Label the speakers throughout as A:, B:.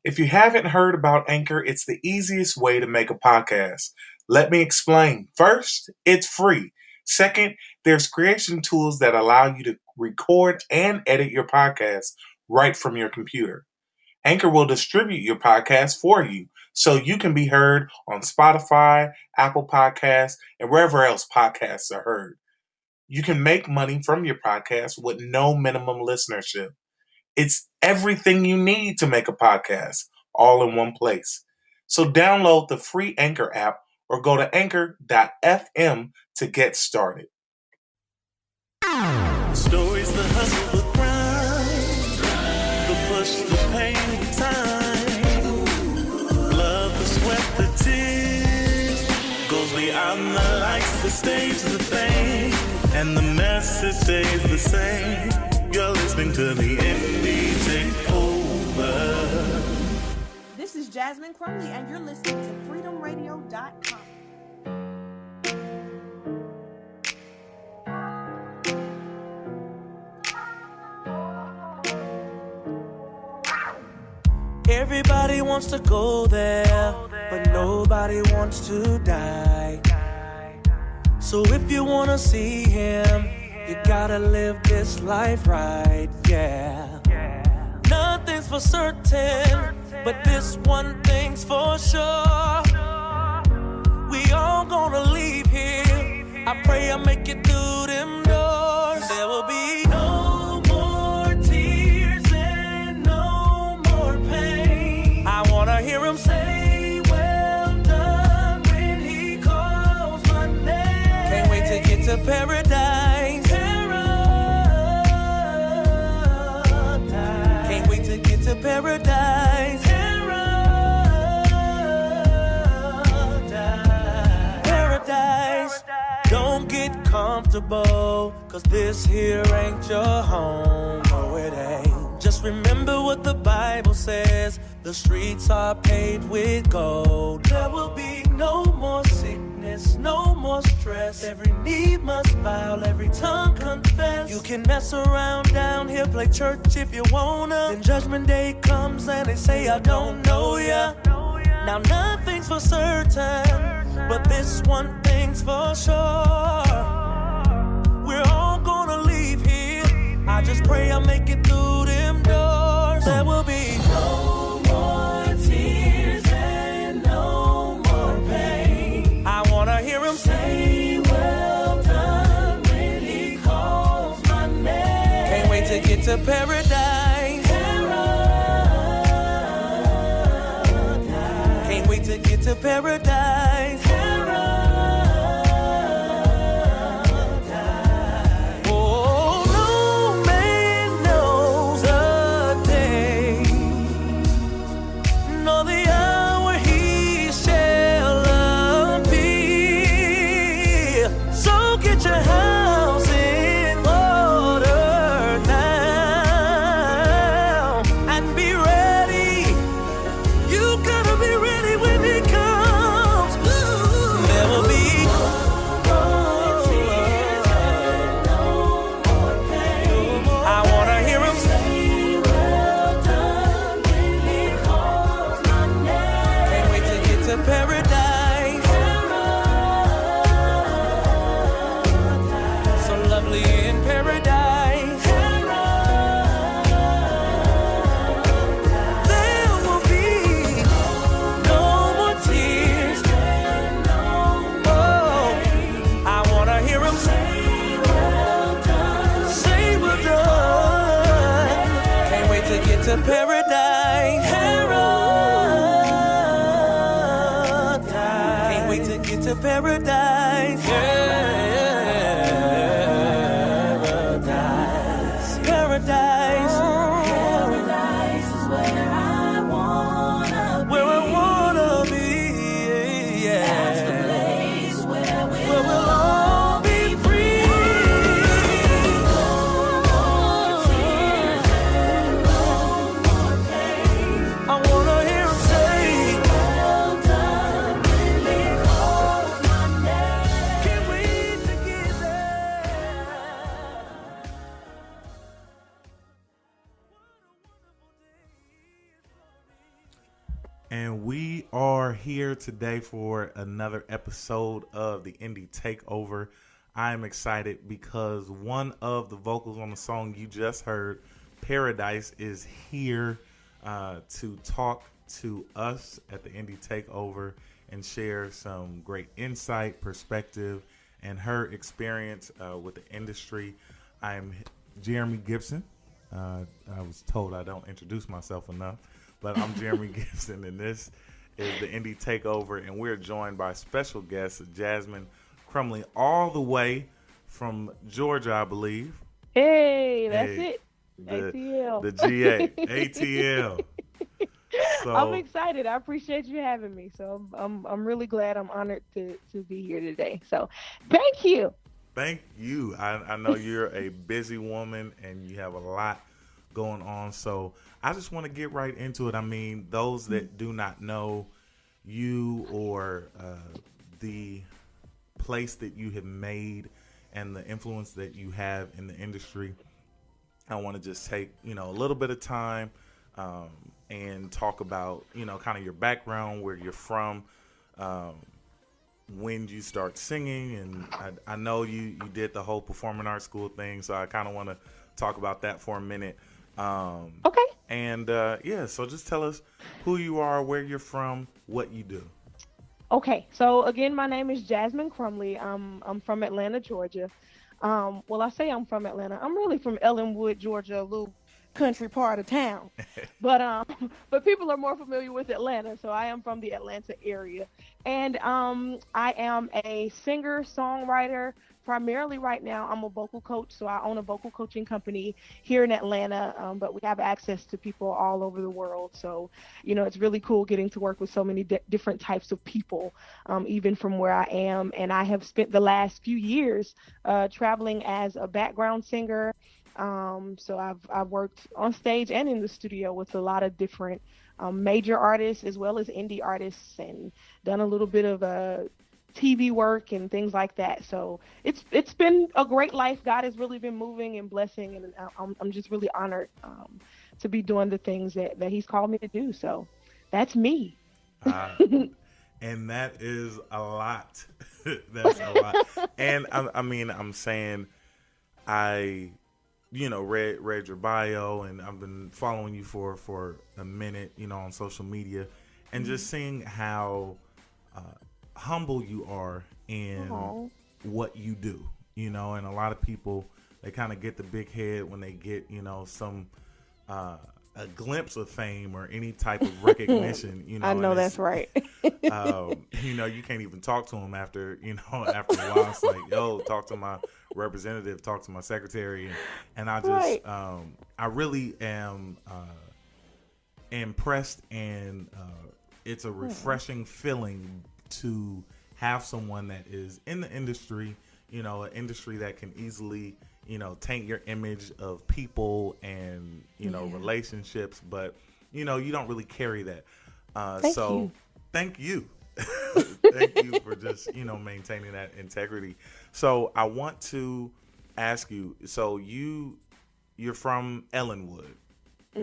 A: If you haven't heard about Anchor, it's the easiest way to make a podcast. Let me explain. First, it's free. Second, there's creation tools that allow you to record and edit your podcast right from your computer. Anchor will distribute your podcast for you so you can be heard on Spotify, Apple Podcasts, and wherever else podcasts are heard. You can make money from your podcast with no minimum listenership. It's everything you need to make a podcast, all in one place. So download the free Anchor app or go to anchor.fm to get started.
B: Stories, the hustle, the grind, the push, the pain, the time, love, the sweat, the tears, goes beyond the lights, the stage, the fame, and the message stays the same. You're listening to the Indie Takeover.
C: This is Jazmin Crumley, and you're listening to freedomradio.com.
B: Everybody wants to go there, but nobody wants to die. So if you wanna see him, you gotta live this life right, yeah. Nothing's for certain, but this one thing's for sure. We all gonna leave here. I pray I make it through them doors. There will be no more tears and no more pain. I wanna hear him say, well done, when he calls my name. Can't wait to get to paradise. Paradise. Can't wait to get to paradise. Paradise. Don't get comfortable, cause this here ain't your home. No, it ain't. Just remember what the Bible says. The streets are paved with gold. There will be no more sickness, no more stress. Every knee must bow, every tongue confess. You can mess around down here, play church if you wanna. Then judgment day comes and they say I don't know ya. Now nothing's for certain, but this one thing's for sure. We're all gonna leave here. I just pray I make it through them doors. There will be no more tears and no more pain. I wanna hear him say, well done, when he calls my name. Can't wait to get to paradise. Paradise. Can't wait to get to paradise. To paradise. Paradise. Can't wait to get to paradise. Paradise. Paradise. Paradise is where I wanna be. Where I wanna be. Yeah. That's the place where we'll all be free. I wanna hear him say, well done, when he calls my name.
A: And we are here today for another episode of the Indie Takeover. I am excited because one of the vocals on the song you just heard, Paradise, is here to talk to us at the Indie Takeover and share some great insight, perspective, and her experience with the industry. I am Jeremy Gibson. I was told I don't introduce myself enough. But I'm Jeremy Gibson, and this is the Indie Takeover, and we're joined by special guest Jazmin Crumley, all the way from Georgia, I believe.
D: Hey, that's it. ATL.
A: The GA, ATL. So,
D: I'm excited. I appreciate you having me. So I'm really glad. I'm honored to be here today. So thank you.
A: Thank you. I know you're a busy woman, and you have a lot going on. So I just want to get right into it. I mean, those that do not know you or the place that you have made and the influence that you have in the industry, I want to just take, a little bit of time and talk about, kind of your background, where you're from, when you start singing. And I know you did the whole performing arts school thing, so I kind of want to talk about that for a minute.
D: Okay.
A: And so just tell us who you are, where you're from, what you do.
D: Okay. So again, my name is Jazmin Crumley. I'm from Atlanta, Georgia. Well, I say I'm from Atlanta. I'm really from Ellenwood, Georgia, a little country part of town. But people are more familiar with Atlanta, so I am from the Atlanta area. And I am a singer, songwriter. Primarily right now, I'm a vocal coach, so I own a vocal coaching company here in Atlanta, but we have access to people all over the world. So, it's really cool getting to work with so many different types of people, even from where I am. And I have spent the last few years traveling as a background singer. So I've worked on stage and in the studio with a lot of different major artists as well as indie artists, and done a little bit of TV work and things like that. So it's been a great life. God has really been moving and blessing, and I'm just really honored to be doing the things that He's called me to do. So that's me.
A: And that is a lot. That's a lot. And I'm saying I read your bio, and I've been following you for a minute, on social media, and just seeing how humble you are in what you do, and a lot of people, they kind of get the big head when they get, some a glimpse of fame or any type of recognition,
D: I know that's right.
A: You can't even talk to them after a while. It's like, yo, talk to my representative, talk to my secretary. And I just,
D: right.
A: I really am impressed, and it's a refreshing feeling to have someone that is in the industry, an industry that can easily, taint your image of people and, relationships, but, you don't really carry that. Thank you. Thank you for just, maintaining that integrity. So I want to ask you, so you're from Ellenwood,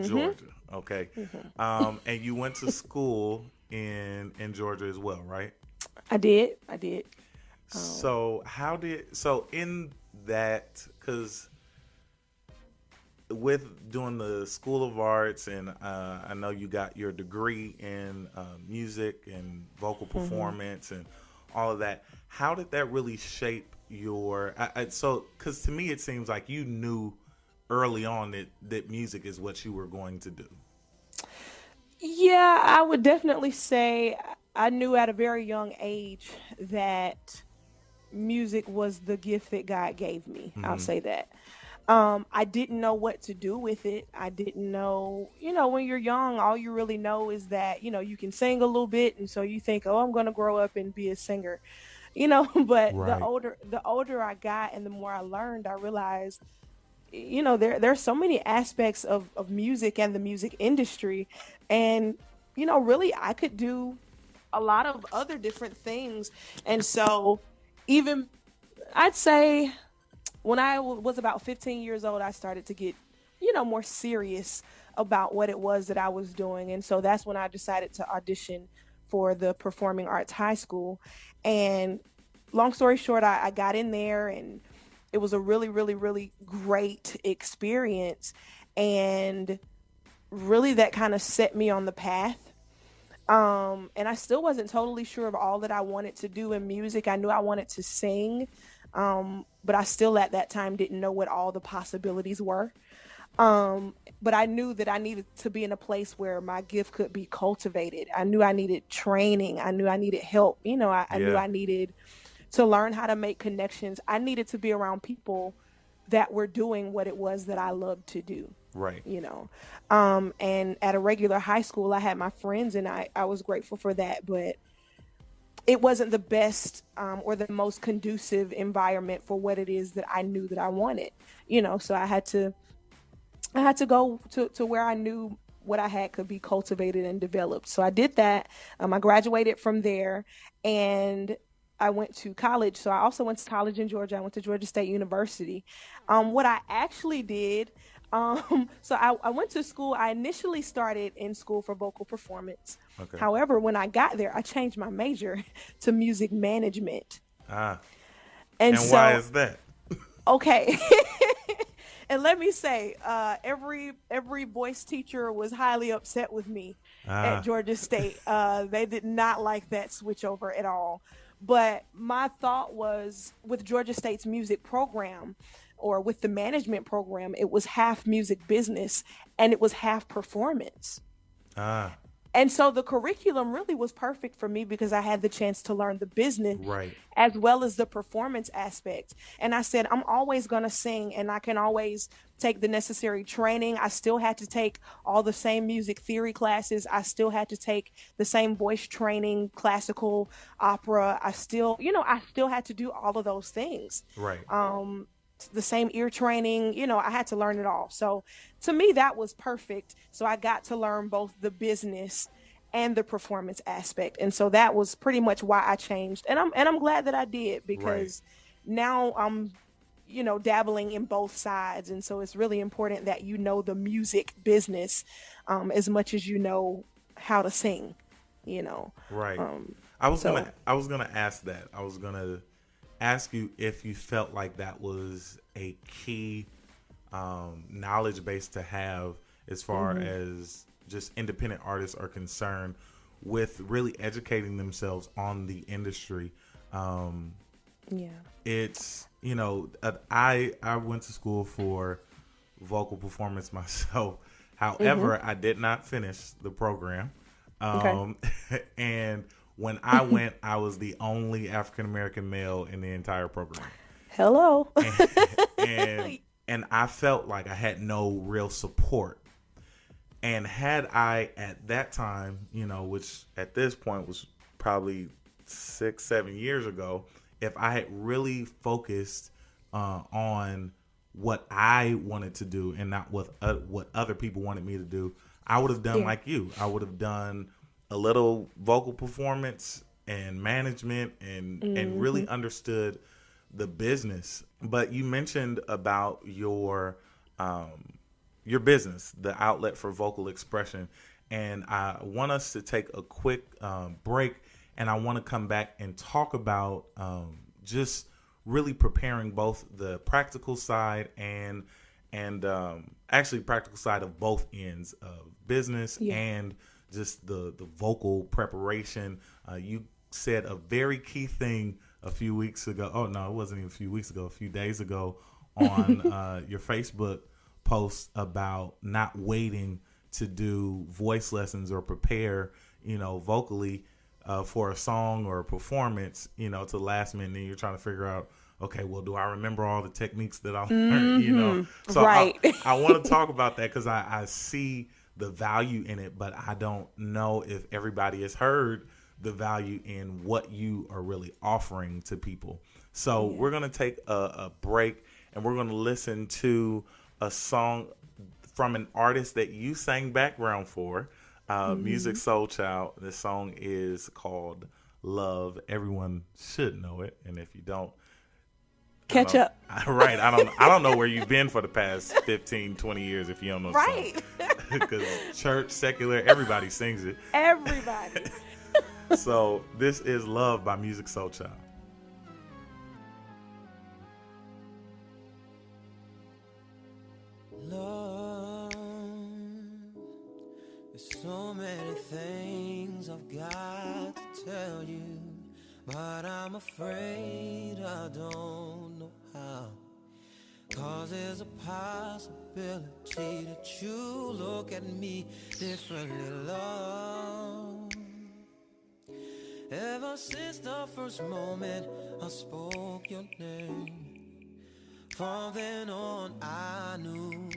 A: Georgia. Okay. And you went to school in Georgia as well, right?
D: I did.
A: So in that, because with doing the School of Arts, and I know you got your degree in music and vocal performance and all of that, how did that really shape your, because to me it seems like you knew early on that music is what you were going to do.
D: Yeah, I would definitely say I knew at a very young age that music was the gift that God gave me. I'll say that. I didn't know what to do with it. I didn't know, when you're young, all you really know is that, you can sing a little bit. And so you think, oh, I'm going to grow up and be a singer, but
A: Right.
D: the older I got and the more I learned, I realized, there's so many aspects of music and the music industry. And, really I could do a lot of other different things. And so even I'd say when I was about 15 years old, I started to get, more serious about what it was that I was doing. And so that's when I decided to audition for the Performing Arts High School. And long story short, I got in there, and it was a really, really, really great experience. And really, that kind of set me on the path. And I still wasn't totally sure of all that I wanted to do in music. I knew I wanted to sing, but I still at that time didn't know what all the possibilities were. But I knew that I needed to be in a place where my gift could be cultivated. I knew I needed training. I knew I needed help. I knew I needed to learn how to make connections. I needed to be around people that were doing what it was that I loved to do.
A: Right.
D: And at a regular high school, I had my friends, and I was grateful for that, but it wasn't the best or the most conducive environment for what it is that I knew that I wanted. So I had to go to where I knew what I had could be cultivated and developed. So I did that. I graduated from there, and I went to college. So I also went to college in Georgia. I went to Georgia State University. What I actually did, so I went to school. I initially started in school for vocal performance.
A: Okay.
D: However, when I got there, I changed my major to music management.
A: And
D: so,
A: why is that?
D: Okay. And let me say, every voice teacher was highly upset with me at Georgia State. They did not like that switch over at all. But my thought was, with Georgia State's music program, or with the management program, it was half music business and it was half performance. And so the curriculum really was perfect for me because I had the chance to learn the business as well as the performance aspect. And I said, I'm always going to sing, and I can always take the necessary training. I still had to take all the same music theory classes. I still had to take the same voice training, classical, opera. I still had to do all of those things.
A: Right.
D: The same ear training, I had to learn it all. So to me, that was perfect. So I got to learn both the business and the performance aspect. And so that was pretty much why I changed. And I'm glad that I did, because now I'm, dabbling in both sides. And so it's really important that you know the music business as much as you know how to sing,
A: Right. I was gonna ask that. I was gonna ask you if you felt like that was a key knowledge base to have as far as just independent artists are concerned, with really educating themselves on the industry. It's, I went to school for vocal performance myself. However, I did not finish the program. And when I went, I was the only African-American male in the entire program.
D: Hello.
A: And I felt like I had no real support. And had I, at that time, which at this point was probably 6-7 years ago, if I had really focused on what I wanted to do and not what other people wanted me to do, I would have done like you. I would have done a little vocal performance and management and really understood the business. But you mentioned about your business, the outlet for vocal expression. And I want us to take a quick break, and I want to come back and talk about just really preparing both the practical side and actually practical side of both ends of business and just the vocal preparation. You said a very key thing a few weeks ago. Oh, no, it wasn't even a few weeks ago, a few days ago on your Facebook post about not waiting to do voice lessons or prepare, vocally for a song or a performance, to the last minute. And you're trying to figure out, okay, well, do I remember all the techniques that I learned, So I want to talk about that because I see the value in it, but I don't know if everybody has heard the value in what you are really offering to people. So we're going to take a break, and we're going to listen to a song from an artist that you sang background for, Music Soul Child. This song is called Love. Everyone should know it, and if you don't,
D: Catch up.
A: Right. I don't know where you've been for the past 15, 20 years if you don't know the
D: Right.
A: song. Because church, secular, everybody sings it.
D: Everybody.
A: So this is Love by Music Soul Child.
B: Love, there's so many things I've got to tell you, but I'm afraid I don't know how. 'Cause there's a possibility that you look at me differently, love. Ever since the first moment I spoke your name, from then on I knew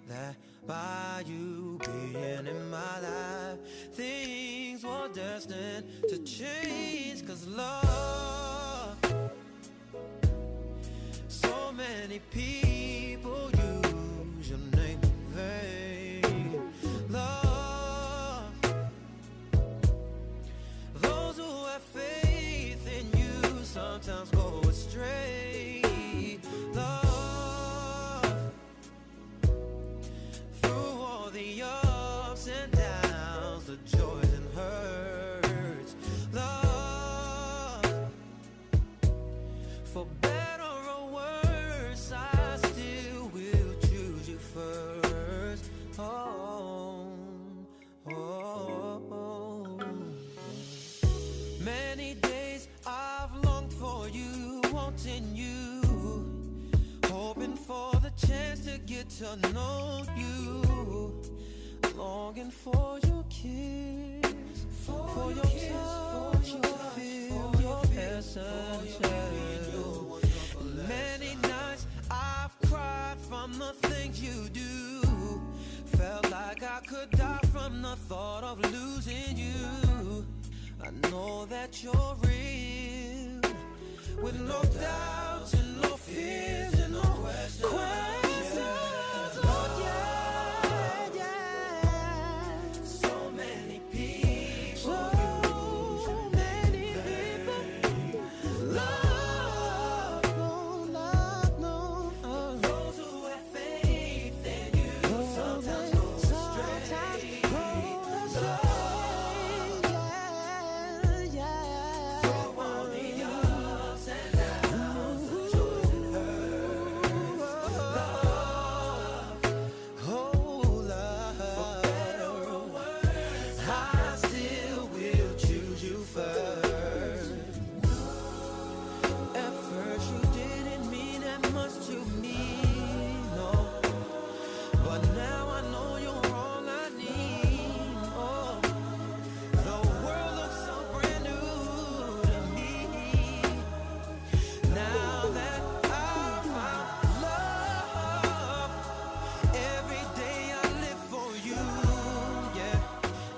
B: that by you being in my life, things were destined to change. 'Cause love, so many people use your name in vain. Love, those who have faith in you sometimes go astray. Love, through all the ups and downs, the joys and hurts. Love, for better or worse, I still will choose you first. Oh, oh, oh. Many days I've longed for you, wanting you, hoping for the chance to get to know you, longing for your kiss, for your touch, your feel, your essence. Many nights I've cried from the things you do, felt like I could die from the thought of losing you. I know that you're real, with no doubts and no fears and no questions. Lord, yeah, yeah. So many people use your name in vain. Love, no. Those who have faith in you sometimes go astray. Love, through all the ups and downs, the joys and hurts. Love, oh love, for better or worse, I still will choose you first. At first you didn't mean that much to me, no, but now I know you're all I need. Oh, the world looks so brand new to me, now that I found love. Every day I live for you, yeah,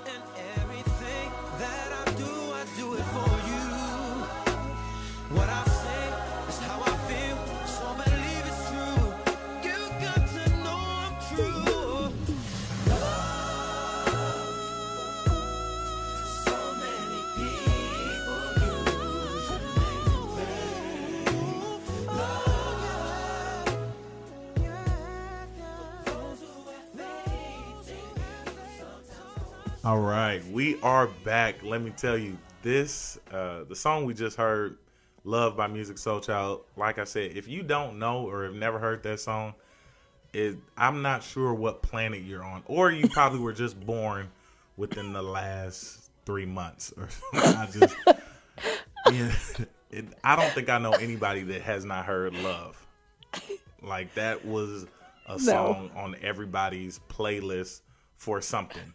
B: and everything that I do it for you. What I say is how I feel, so believe it's true. You got to know I'm true. So many people use your name in vain. Love, those who have faith in you sometimes.
A: All right, we are back. Let me tell you, this the song we just heard, Love by Music Soul Child. Like I said, if you don't know or have never heard that song, I'm not sure what planet you're on, or you probably were just born within the last 3 months or something. I don't think I know anybody that has not heard Love. Like, that was a song on everybody's playlist for something.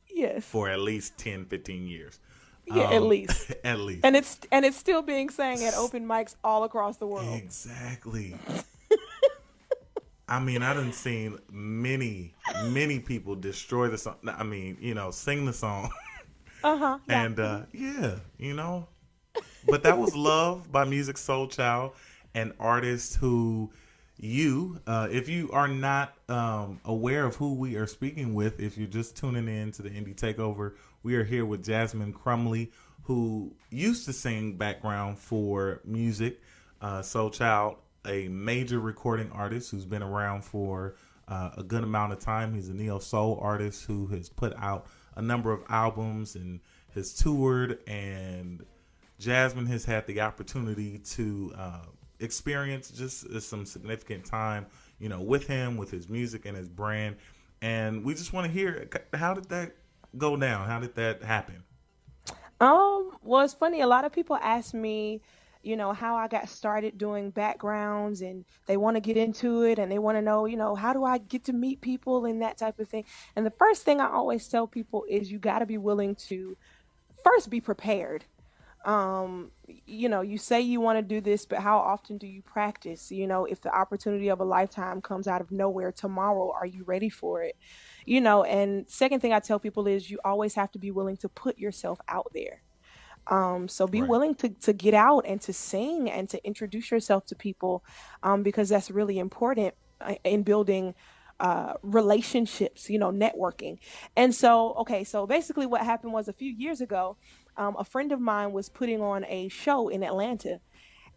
D: Yes.
A: For at least 10, 15 years.
D: Yeah, at least.
A: At least.
D: And it's still being sang at open mics all across the world.
A: Exactly. I mean, I done seen many people destroy the song. I mean, sing the song.
D: Yeah.
A: And but that was Love by Music Soul Child, an artist who if you are not aware of who we are speaking with, if you're just tuning in to the Indie Takeover, we are here with Jazmin Crumley, who used to sing background for music. Soul Child, a major recording artist who's been around for a good amount of time. He's a neo soul artist who has put out a number of albums and has toured, and Jazmine has had the opportunity to experience just some significant time, with him, with his music and his brand. And we just want to hear, how did that go down? How did that happen?
D: Well, it's funny. A lot of people ask me, how I got started doing backgrounds, and they want to get into it, and they want to know, how do I get to meet people and that type of thing. And the first thing I always tell people is you got to be willing to first be prepared. You say you want to do this, but how often do you practice? If the opportunity of a lifetime comes out of nowhere tomorrow, are you ready for it? And second thing I tell people is you always have to be willing to put yourself out there. So be
A: Right.
D: willing to get out and to sing and to introduce yourself to people, because that's really important in building relationships, networking. And so, okay, so basically what happened was a few years ago, a friend of mine was putting on a show in Atlanta,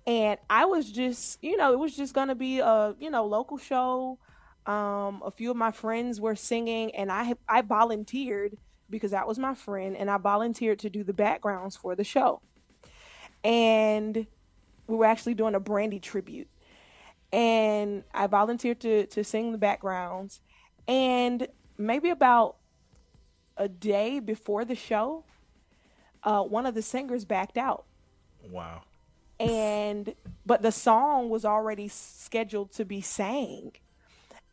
D: and I was just, it was just going to be a, local show. A few of my friends were singing, and I volunteered because that was my friend, and I volunteered to do the backgrounds for the show. And we were actually doing a Brandy tribute, and I volunteered to sing the backgrounds. And maybe about a day before the show, one of the singers backed out.
A: Wow.
D: But the song was already scheduled to be sang.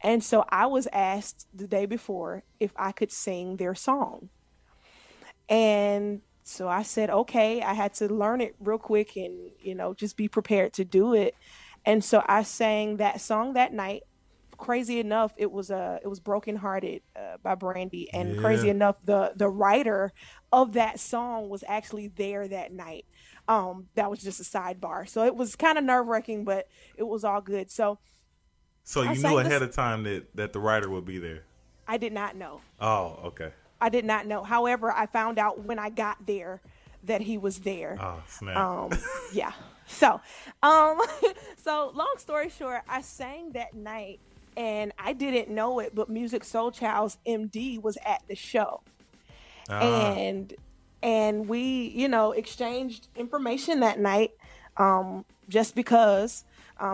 D: And so I was asked the day before if I could sing their song. And so I said, okay. I had to learn it real quick and, just be prepared to do it. And so I sang that song that night. Crazy enough, it was Broken Hearted by Brandy. And crazy
A: Yeah.
D: enough, the writer of that song was actually there that night. That was just a sidebar. So it was kind of nerve-wracking, but it was all good. So
A: So
D: I
A: you knew
D: sang
A: ahead
D: this.
A: of time that the writer would be there.
D: I did not know.
A: Oh, okay.
D: I did not know. However, I found out when I got there that he was there.
A: Oh, snap.
D: Yeah. So, um, so long story short, I sang that night, and I didn't know it, but Music Soul Child's MD was at the show,
A: Ah,
D: and we, exchanged information that night. Just because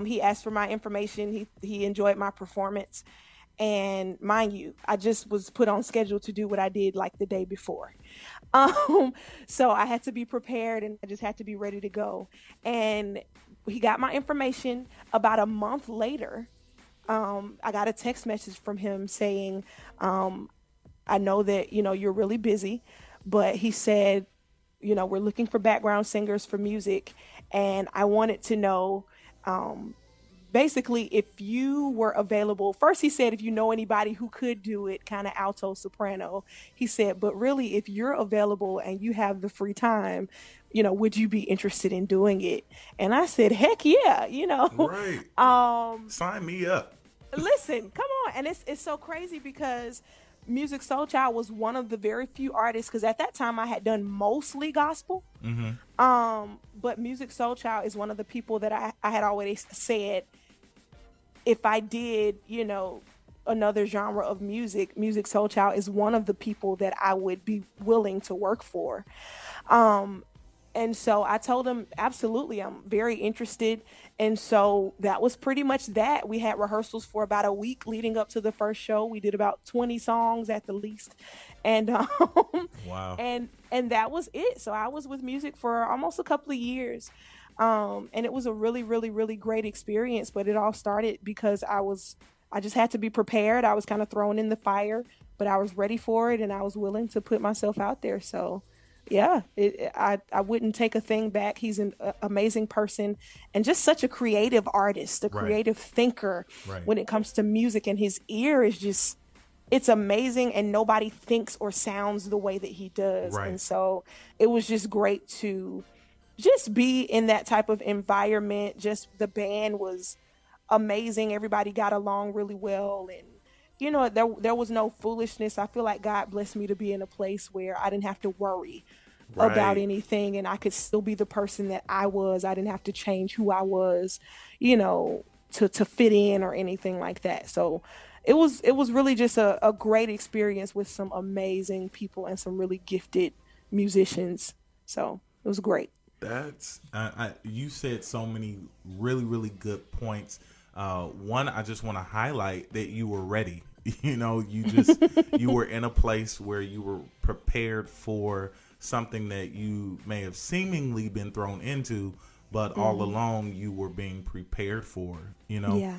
D: he asked for my information, he enjoyed my performance. And mind you, I just was put on schedule to do what I did like the day before. Um, so I had to be prepared, and I just had to be ready to go. And he got my information. About a month later, I got a text message from him saying, I know that, you're really busy, but he said, we're looking for background singers for music. And I wanted to know, basically, if you were available. First he said if you know anybody who could do it, kind of alto soprano. He said, but really, if you're available and you have the free time, would you be interested in doing it? And I said, heck yeah.
A: right.
D: um
A: Sign me up.
D: Listen, come on. And it's so crazy because Music Soul Child was one of the very few artists, because at that time I had done mostly gospel. But Music Soul Child is one of the people that I had always said, if I did, another genre of music, Music Soul Child is one of the people that I would be willing to work for. And so I told him, absolutely, I'm very interested. And so that was pretty much that. We had rehearsals for about a week leading up to the first show. We did about 20 songs at the least. And
A: Wow.
D: and that was it. So I was with music for almost a couple of years. And it was a really, really, really great experience. But it all started because I just had to be prepared. I was kind of thrown in the fire, but I was ready for it, and I was willing to put myself out there. So yeah, I wouldn't take a thing back. He's an amazing person and just such a creative artist, a
A: Right.
D: creative thinker
A: Right.
D: when it comes to music. And his ear is just, it's amazing, and nobody thinks or sounds the way that he does.
A: Right.
D: And so it was just great to just be in that type of environment. Just the band was amazing. Everybody got along really well, and there was no foolishness. I feel like God blessed me to be in a place where I didn't have to worry about
A: Right.
D: anything, and I could still be the person that I was. I didn't have to change who I was, you know, to fit in or anything like that. So it was really just a great experience with some amazing people and some really gifted musicians. So it was great.
B: That's you said so many really really good points. One, I just want to highlight that you were ready. You were in a place where you were prepared for something that you may have seemingly been thrown into, but all
D: Hmm.
B: along you were being prepared for.
D: Yeah.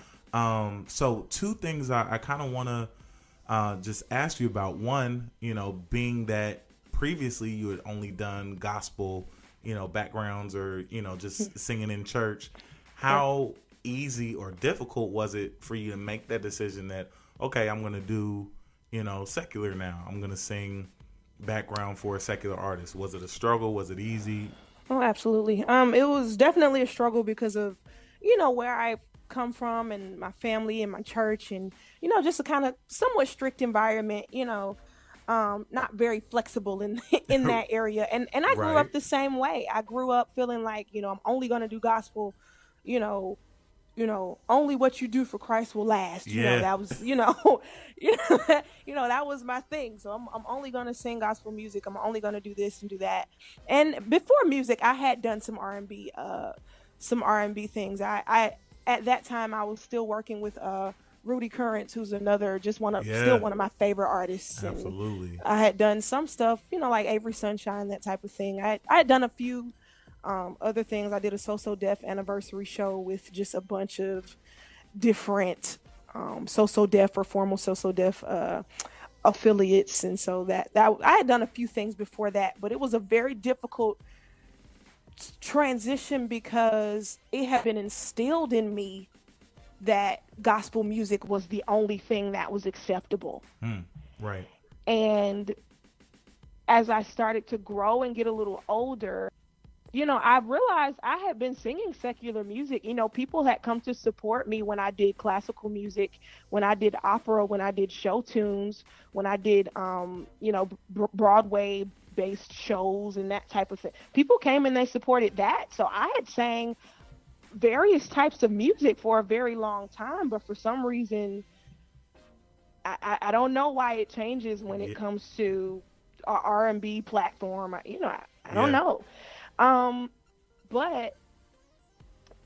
B: So two things I kind of want to just ask you about. One, being that previously you had only done gospel, backgrounds or, just singing in church.
D: Yeah.
B: How easy or difficult was it for you to make that decision that, okay, I'm going to do, secular now. I'm going to sing background for a secular artist. Was it a struggle? Was it easy?
D: Oh, absolutely. It was definitely a struggle because of, where I come from and my family and my church and, just a kind of somewhat strict environment, not very flexible in in that area. And I grew
B: Right.
D: up the same way. I grew up feeling like, I'm only gonna do gospel, you know, only what you do for Christ will last.
B: Yeah.
D: That was, you that was my thing. So I'm only gonna sing gospel music. I'm only gonna do this and do that. And before music, I had done some R&B things. I at that time I was still working with Rudy Currents, who's another just still
B: Yeah.
D: one of my favorite artists. And
B: Absolutely.
D: I had done some stuff, like Avery Sunshine, that type of thing. I had done a few other things. I did a So So Def anniversary show with just a bunch of different So So Def or formal So So Def affiliates, and so that I had done a few things before that, but it was a very difficult transition because it had been instilled in me that gospel music was the only thing that was acceptable.
B: Hmm. Right.
D: And as I started to grow and get a little older, I realized I had been singing secular music. People had come to support me when I did classical music, when I did opera, when I did show tunes, when I did, Broadway based shows and that type of thing. People came and they supported that. So I had sang various types of music for a very long time, but for some reason, I don't know why it changes when it
B: Yeah.
D: comes to our R&B platform. I don't
B: Yeah.
D: know. But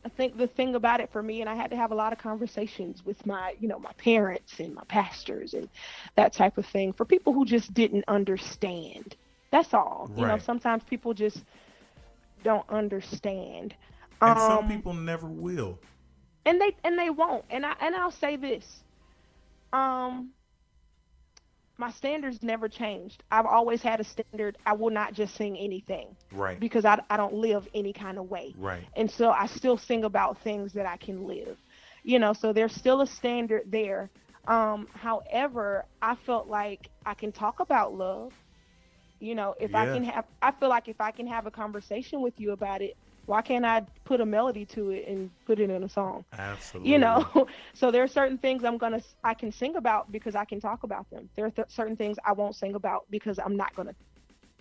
D: I think the thing about it for me, and I had to have a lot of conversations with my parents and my pastors and that type of thing, for people who just didn't understand. That's all.
B: Right.
D: Sometimes people just don't understand.
B: And some
D: Um,
B: people never will.
D: and they won't. And I'll say this. Um, my standards never changed. I've always had a standard. I will not just sing anything
B: Right.
D: because I don't live any kind of way.
B: Right.
D: And so I still sing about things that I can live. So there's still a standard there. However, I felt like I can talk about love. If I
B: Yeah.
D: can have, I feel like if I can have a conversation with you about it, why can't I put a melody to it and put it in a song? you
B: Absolutely.
D: know so there are certain things I can sing about because I can talk about them. There are certain things I won't sing about because I'm not going to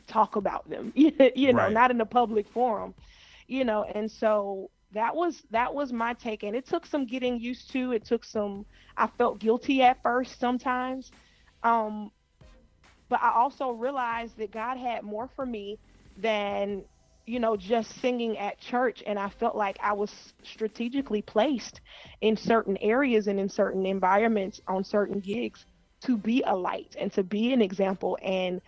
D: talk about them.
B: Right.
D: Not in a public forum. And so that was my take, and it took some getting used to. It took some. I felt guilty at first sometimes, um but I also realized that God had more for me than just singing at church. And I felt like I was strategically placed in certain areas and in certain environments on certain gigs to be a light and to be an example. And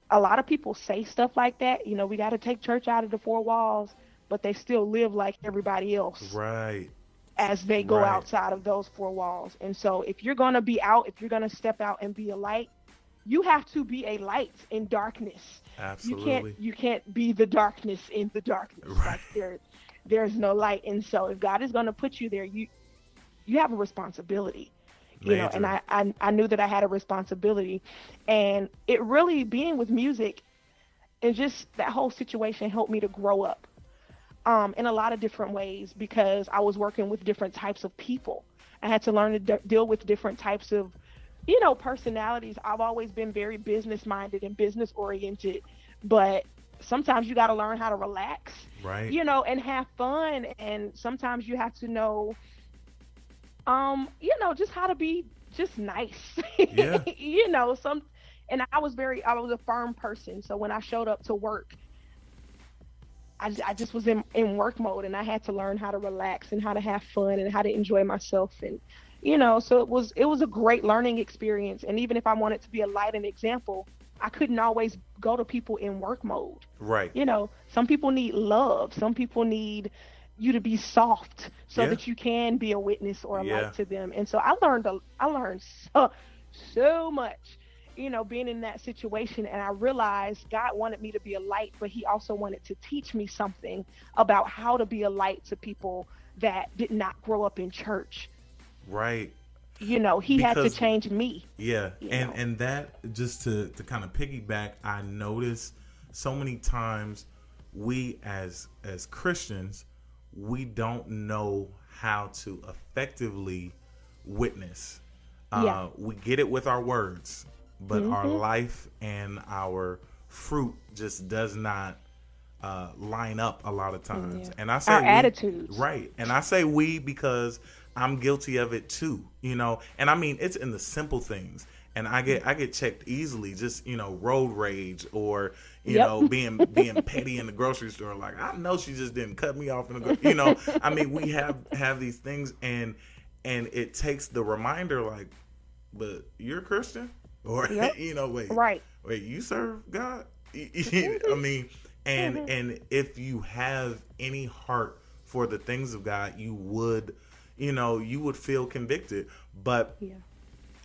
D: a lot of people say stuff like that, we got to take church out of the four walls, but they still live like everybody else
B: Right.
D: as they go
B: Right.
D: outside of those four walls. And so if you're going to be out, if you're going to step out and be a light, you have to be a light in darkness. You can't
B: Absolutely.
D: you can't be the darkness in the darkness.
B: Right.
D: Like there's no light. And so if God is going to put you there, you have a responsibility. And
B: Major.
D: I knew that I had a responsibility. And it really, being with music and just that whole situation, helped me to grow up in a lot of different ways, because I was working with different types of people. I had to learn to deal with different types of personalities. I've always been very business minded and business oriented, but sometimes you got to learn how to relax,
A: Right.
D: and have fun. And sometimes you have to know, just how to be just nice.
A: Yeah.
D: Some, and I was a firm person. So when I showed up to work, I just was in work mode, and I had to learn how to relax and how to have fun and how to enjoy myself. And, so it was a great learning experience. And even if I wanted to be a light and example, I couldn't always go to people in work mode.
A: Right.
D: Some people need love. Some people need you to be soft so
A: Yeah.
D: that you can be a witness or a
A: Yeah.
D: light to them. And so I learned so much, being in that situation. And I realized God wanted me to be a light, but he also wanted to teach me something about how to be a light to people that did not grow up in church.
A: Right.
D: He had to
A: Because
D: change me,
A: yeah,
D: you
A: and
D: know.
A: that, just to kind of piggyback, I notice so many times we as Christians, we don't know how to effectively witness.
D: Yeah.
A: We get it with our words, but our
D: Hmm.
A: life and our fruit just does not line up a lot of times.
D: Yeah.
A: And I say
D: Our
A: we,
D: attitudes.
A: right. And I say we because I'm guilty of it too, And I mean, it's in the simple things. And I get checked easily, just, road rage, or,
D: Yep.
A: being petty in the grocery store. Like, I know she just didn't cut me off in I mean, we have these things, and it takes the reminder, like, but you're a Christian, or,
D: Yep.
A: wait,
D: Right.
A: you serve God? I mean, and if you have any heart for the things of God, you would feel convicted. But
D: Yeah.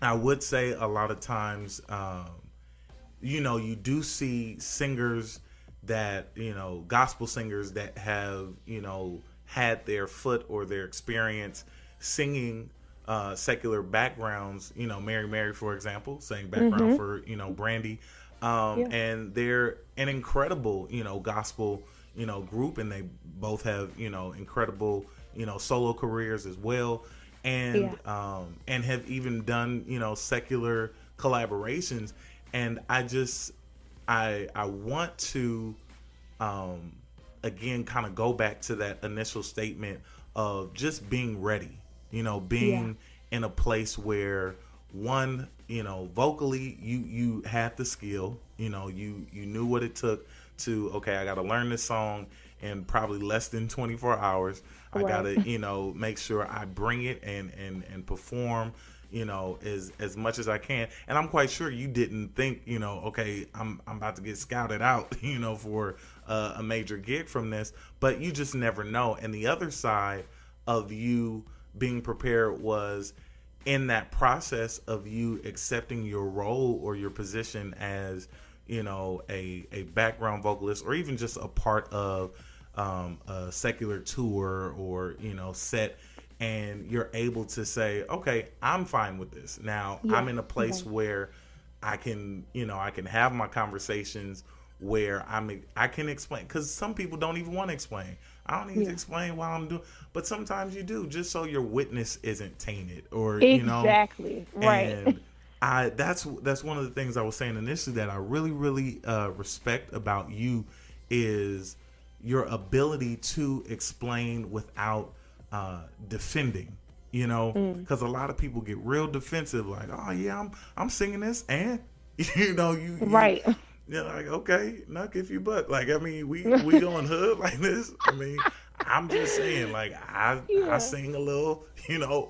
A: I would say a lot of times, you do see singers that, gospel singers that have, had their foot or their experience singing secular backgrounds, Mary, for example, sang background
D: Hmm.
A: for, Brandy.
D: Yeah.
A: And they're an incredible, gospel, group, and they both have, incredible, solo careers as well. And
D: Yeah.
A: and have even done, secular collaborations. And I want to again kind of go back to that initial statement of just being ready,
D: Yeah.
A: being in a place where, one, vocally you had the skill, you knew what it took to, okay, I got to learn this song in probably less than 24 hours. I got
D: Right.
A: to, make sure I bring it and perform, as much as I can. And I'm quite sure you didn't think, okay, I'm about to get scouted out, for a major gig from this, but you just never know. And the other side of you being prepared was in that process of you accepting your role or your position as, a background vocalist, or even just a part of a secular tour, or, set, and you're able to say, okay, I'm fine with this. Now
D: Yeah.
A: I'm in a place
D: Right.
A: where I can have my conversations where I can explain, because some people don't even want to explain. I don't need to
D: Yeah.
A: explain why I'm doing, but sometimes you do, just so your witness isn't tainted, or
D: Exactly. Right.
A: and that's one of the things I was saying initially that I really, really respect about you, is your ability to explain without defending. Because a lot of people get real defensive, like, oh yeah, I'm singing this, and you
D: Right.
A: you're like, okay, knock if you buck. Like, I mean, we going hood like this. I mean, I'm just saying, like, I
D: Yeah.
A: sing a little,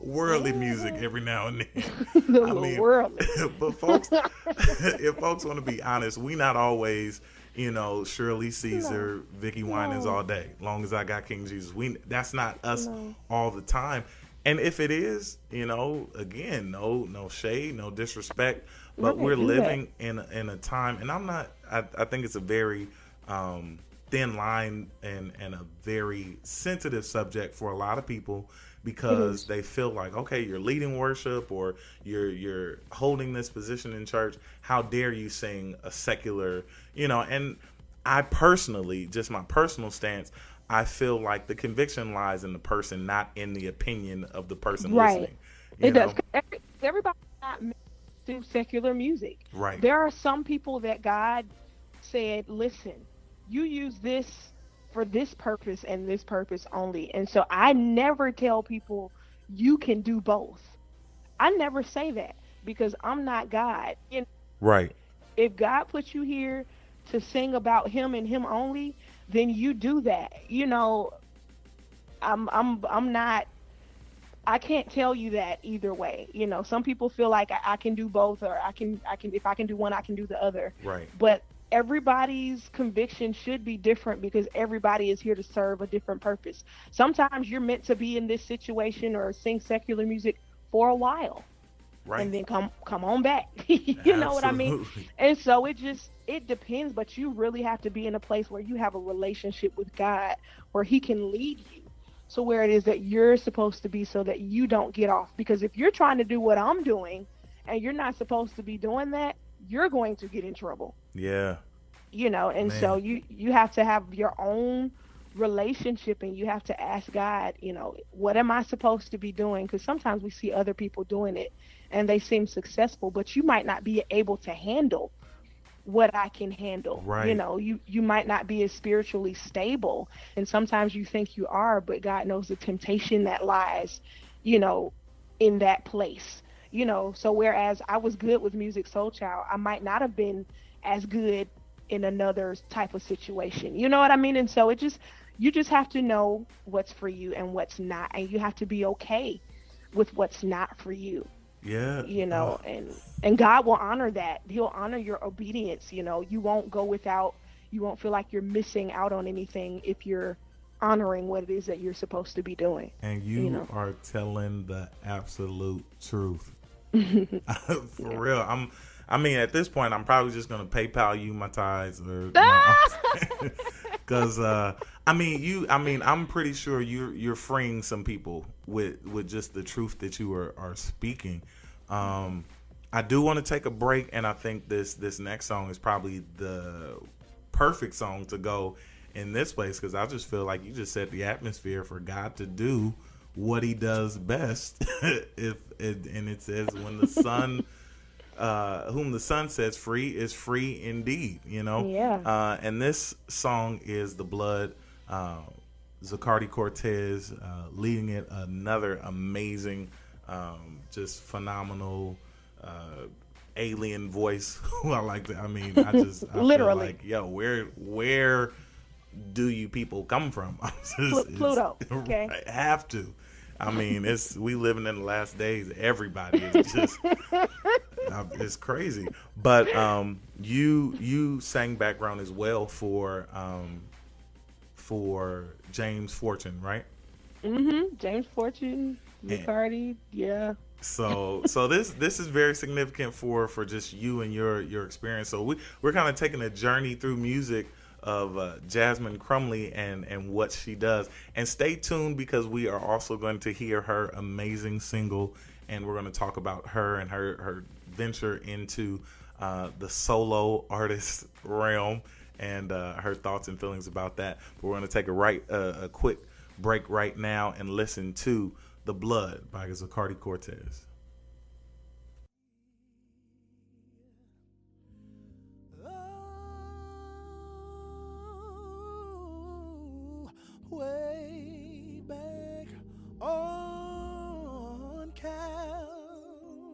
A: worldly music every now and then.
D: The
A: I
D: little
A: mean,
D: worldly.
A: but folks, if folks want to be honest, we not always, Shirley
D: No.
A: Caesar, Vicky Winans
D: No.
A: all day. Long as I got King Jesus, that's not us
D: No.
A: all the time. And if it is, again, no shade, no disrespect, but
D: Right.
A: we're
D: Do that.
A: living in a time, and I think it's a very thin line, and a very sensitive subject for a lot of people,
D: It
A: because
D: is.
A: they feel like, okay, you're leading worship, or you're holding this position in church. How dare you sing a secular, and I personally, just my personal stance, I feel like the conviction lies in the person, not in the opinion of the person
D: Right.
A: listening. You
D: It does.
A: know?
D: 'Cause everybody's not meant to do secular music.
A: Right.
D: There are some people that God said, listen, you use this for this purpose and this purpose only. And so I never tell people you can do both. I never say that because I'm not God.
A: Right.
D: If God put you here to sing about him and him only, then you do that. I'm not, I can't tell you that either way. Some people feel like I can do both, or I can if I can do one, I can do the other.
A: Right.
D: But everybody's conviction should be different because everybody is here to serve a different purpose. Sometimes you're meant to be in this situation or sing secular music for a while. Right. And then come on back. You know what I mean? And so it depends, but you really have to be in a place where you have a relationship with God where he can lead you to where it is that you're supposed to be so that you don't get off. Because if you're trying to do what I'm doing and you're not supposed to be doing that, you're going to get in trouble.
A: Yeah.
D: And so you have to have your own relationship, and you have to ask God, what am I supposed to be doing? Because sometimes we see other people doing it and they seem successful, but you might not be able to handle what I can handle.
A: Right.
D: You might not be as spiritually stable, and sometimes you think you are, but God knows the temptation that lies, in that place. So whereas I was good with Music Soul Child, I might not have been as good in another type of situation. You know what I mean? And so you just have to know what's for you and what's not, and you have to be okay with what's not for you.
A: Yeah.
D: And God will honor that. He'll honor your obedience. You won't feel like you're missing out on anything if you're honoring what it is that you're supposed to be doing.
A: And you are telling the absolute truth. For real. At this point, I'm probably just going to PayPal you my tithes, or because I'm pretty sure you're freeing some people with just the truth that you are speaking. I do want to take a break, and I think this next song is probably the perfect song to go in this place, because I just feel like you just set the atmosphere for God to do what he does best. And it says, when the Son whom the Son sets free is free indeed,
D: Yeah.
A: And this song is The Blood. Zacardi Cortez leading it, another amazing, just phenomenal alien voice. Who I like that. I
D: Literally.
A: feel like, where do you people come from?
D: Pluto. Okay.
A: Right, have to. We living in the last days. Everybody is just it's crazy. But you sang background as well for James Fortune, right?
D: Mm-hmm. James Fortune, Zacardi, yeah.
A: So this is very significant for just you and your experience. So we're kind of taking a journey through music of Jazmin Crumley and what she does. And stay tuned, because we are also going to hear her amazing single, and we're going to talk about her and her venture into the solo artist realm, and her thoughts and feelings about that. But we're going to take a quick break right now and listen to The Blood by Zacardi Cortez.
B: Way back on Calvary,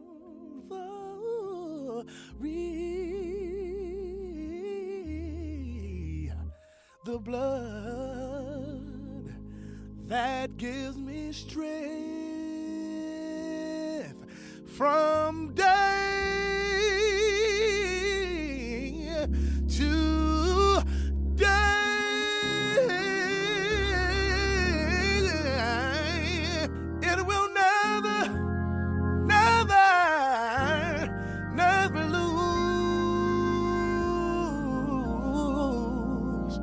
B: the blood that gives me strength from day to day. It will never lose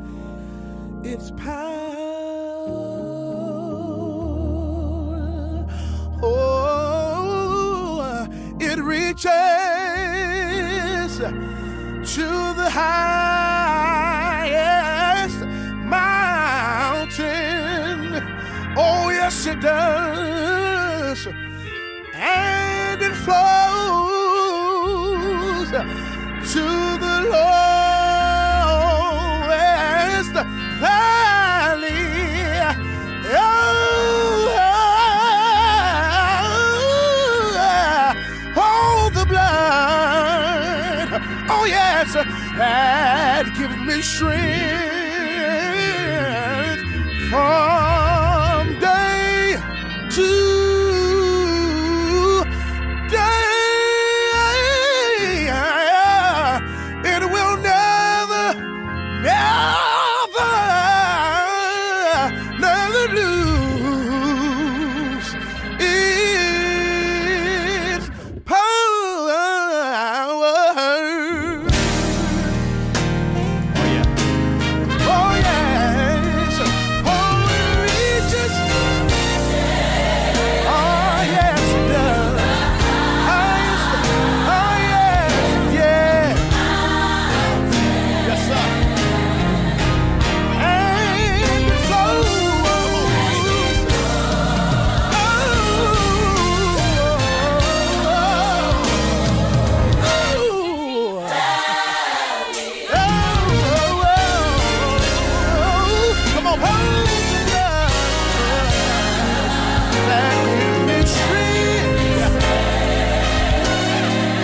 B: its power. Oh, it reaches to the highest mountain. Oh, yes, it does. And it flows to the lowest me strength from day to day. It will never, never lose its power. Oh yes, oh it reaches. Oh yes it does. Oh yes, yeah. Yes sir. And it come on, that give me strength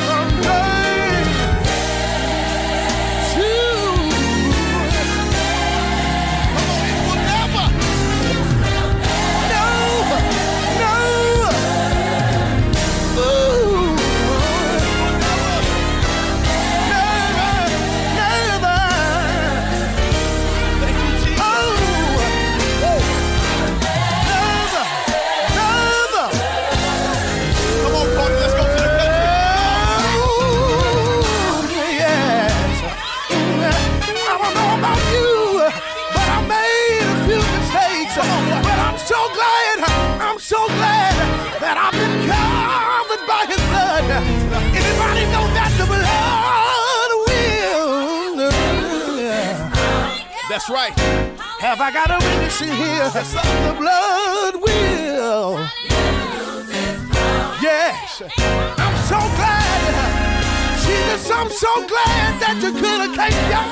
B: from day to. Come on, it will never, no, ooh, never. Thank you, Jesus. Oh, never. Come on, Cody, let's go to the country. Yes. I don't know about you, but I made a few mistakes. But I'm so glad that I've been covered by His blood. Anybody know that the blood will? That's right. Have I got a witness in here? The blood will. Yes. I'm so glad. Jesus, I'm so glad that you could have came down.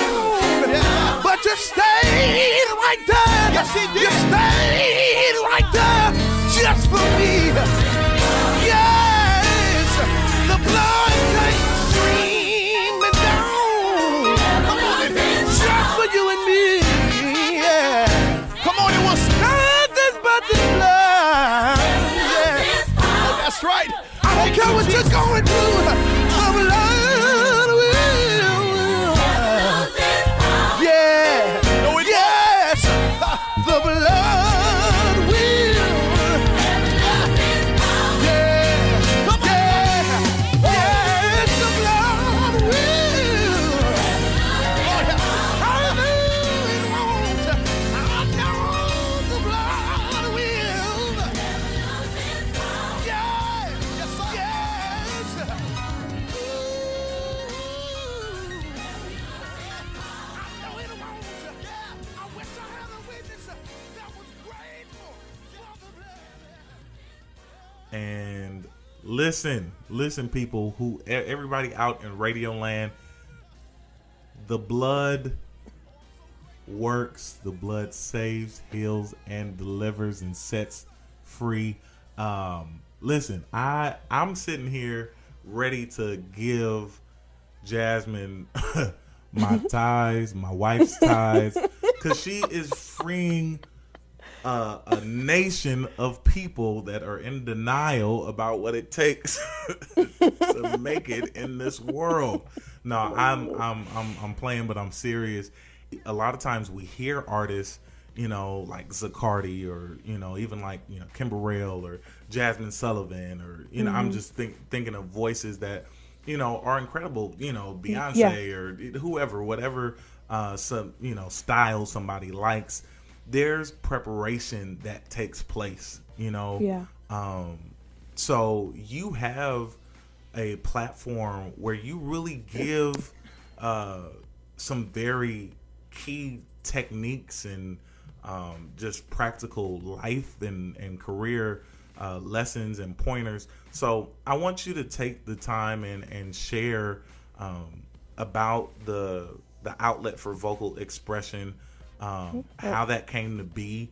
B: But you stayed right there. Yes, He did. You stayed right there just for me. Yes. The blood came streaming down. Come on, just for you and me. Yeah. Come on, it was nothing but the blood. Yeah. Oh, that's right. I don't care what you're going through. The blood will. Yeah. No, it yes. The blood will. Yeah. Come on. Yeah. Yes, the blood will. Oh, yeah. I know it won't. I know the blood will. Yeah. Yes, sir. Yes. I know it won't. I wish I had a witness that was grateful for the blood.
A: And listen, people, everybody out in Radio Land, the blood works. The blood saves, heals, and delivers and sets free. Listen, I'm sitting here ready to give Jazmine my ties, my wife's ties, because she is freeing a nation of people that are in denial about what it takes to make it in this world. No, I'm playing, but I'm serious. A lot of times we hear artists, like Zacardi or, even like, Kimber Rail or Jasmine Sullivan or, I'm just thinking of voices that, are incredible, Beyonce or whoever, whatever, style somebody likes. There's preparation that takes place, so you have a platform where you really give some very key techniques and just practical life and career lessons and pointers. So I want you to take the time and share about the outlet for vocal expression, how that came to be,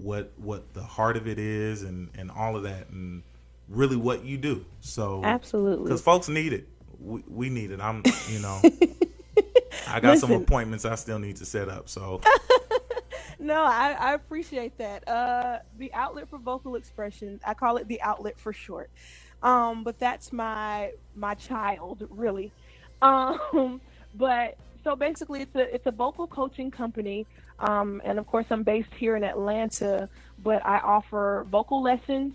A: what the heart of it is, and all of that, and really what you do. So
D: absolutely,
A: because folks need it, we need it. I'm I got some
D: Listen,
A: appointments I still need to set up. So
D: no, I appreciate that. The outlet for vocal expression, I call it the outlet for short. But that's my child, really. Um, but so basically, it's a vocal coaching company. And of course, I'm based here in Atlanta, but I offer vocal lessons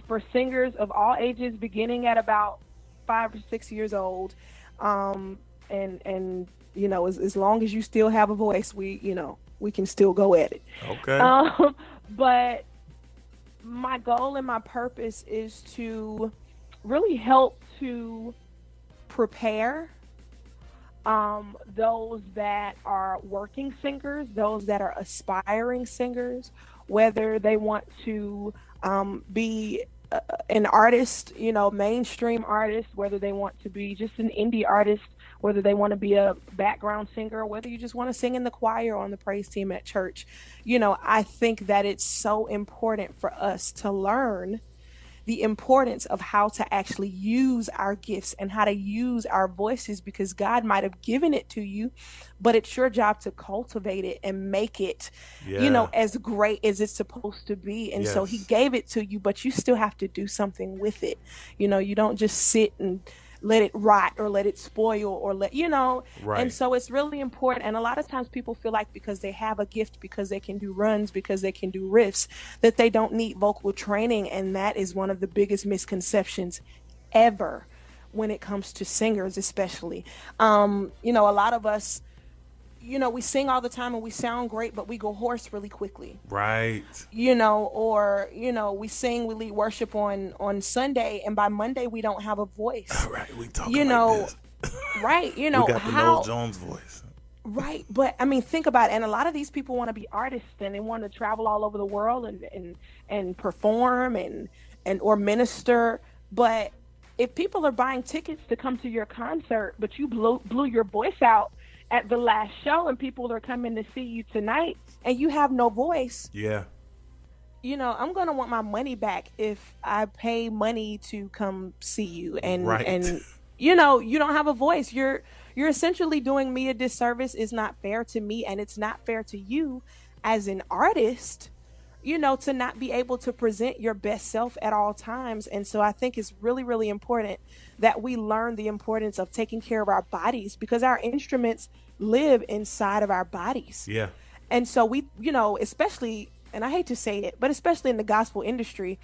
D: for singers of all ages, beginning at about 5 or 6 years old. And as long as you still have a voice, we can still go at it.
A: okay.
D: But my goal and my purpose is to really help to prepare those that are working singers, those that are aspiring singers, whether they want to be an artist, mainstream artist, whether they want to be just an indie artist, whether they want to be a background singer, or whether you just want to sing in the choir or on the praise team at church. I think that it's so important for us to learn the importance of how to actually use our gifts and how to use our voices, because God might have given it to you, but it's your job to cultivate it and make it,
A: Yeah.
D: as great as it's supposed to be. And so he
A: Yes.
D: gave it to you, but you still have to do something with it. You don't just sit and let it rot or let it spoil or and
A: Right.
D: so it's really important. And a lot of times people feel like because they have a gift, because they can do runs, because they can do riffs, that they don't need vocal training. And that is one of the biggest misconceptions ever when it comes to singers, especially. A lot of us, we sing all the time and we sound great, but we go hoarse really quickly.
A: Right.
D: Or we sing, we lead worship on Sunday, and by Monday we don't have a voice.
A: All right. We talking
D: you
A: like
D: know
A: this.
D: right,
A: We got the Noel
D: how
A: Jones voice.
D: right. But I mean, think about it. And a lot of these people want to be artists, and they want to travel all over the world and perform and or minister. But if people are buying tickets to come to your concert, but you blew your voice out at the last show, and people are coming to see you tonight and you have no voice,
A: Yeah.
D: I'm going to want my money back if I pay money to come see you
A: Right.
D: and you don't have a voice. You're essentially doing me a disservice. It's not fair to me, and it's not fair to you as an artist, to not be able to present your best self at all times. And so I think it's really, really important that we learn the importance of taking care of our bodies, because our instruments live inside of our bodies.
A: Yeah.
D: And so we, especially, and I hate to say it, but especially in the gospel industry,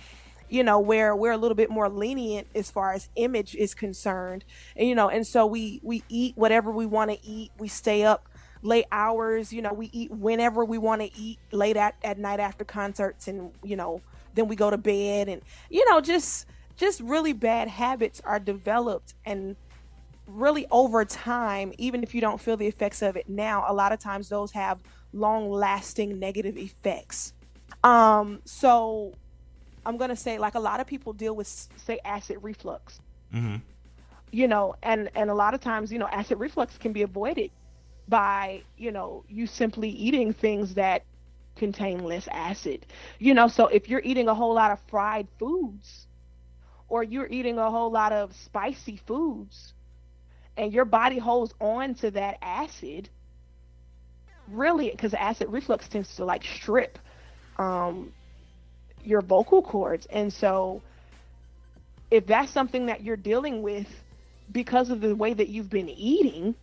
D: where we're a little bit more lenient as far as image is concerned. And so we eat whatever we want to eat. We stay up late hours, we eat whenever we want to eat late at night after concerts, and, then we go to bed, and, just really bad habits are developed. And really over time, even if you don't feel the effects of it now, a lot of times those have long lasting negative effects. So I'm going to say, like, a lot of people deal with, say, acid reflux,
A: Mm-hmm.
D: and a lot of times, acid reflux can be avoided by, you simply eating things that contain less acid. So if you're eating a whole lot of fried foods, or you're eating a whole lot of spicy foods, and your body holds on to that acid, really, because acid reflux tends to like strip your vocal cords. And so if that's something that you're dealing with because of the way that you've been eating,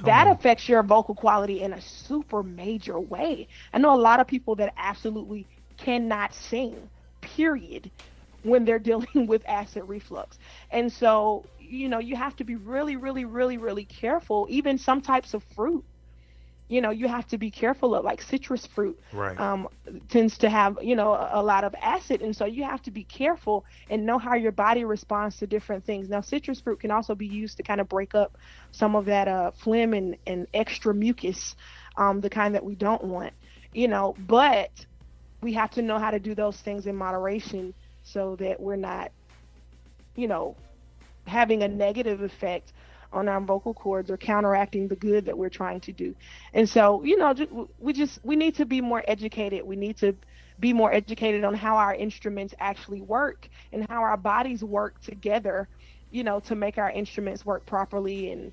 D: that affects your vocal quality in a super major way. I know a lot of people that absolutely cannot sing, period, when they're dealing with acid reflux. And so, you have to be really, really, really, really careful. Even some types of fruit, you have to be careful of, like citrus fruit,
A: Right.
D: Tends to have, a lot of acid. And so you have to be careful and know how your body responds to different things. Now, citrus fruit can also be used to kind of break up some of that phlegm and extra mucus, the kind that we don't want, but we have to know how to do those things in moderation so that we're not, having a negative effect on our vocal cords or counteracting the good that we're trying to do. And so, we need to be more educated. We need to be more educated on how our instruments actually work and how our bodies work together, to make our instruments work properly. And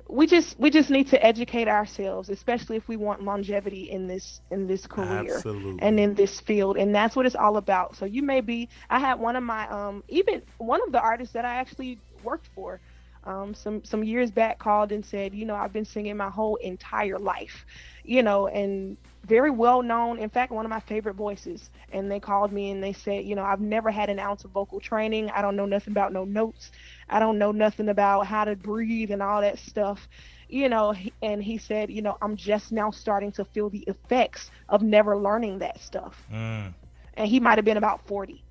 D: we just need to educate ourselves, especially if we want longevity in this career and
A: Absolutely.
D: in this field, and that's what it's all about. So you may be, I had one of my even one of the artists that I actually worked for some years back called and said, I've been singing my whole entire life, and very well known, in fact, one of my favorite voices. And they called me and they said, I've never had an ounce of vocal training. I don't know nothing about no notes. I don't know nothing about how to breathe and all that stuff. And he said, I'm just now starting to feel the effects of never learning that stuff.
A: Mm,
D: And he might have been about 40,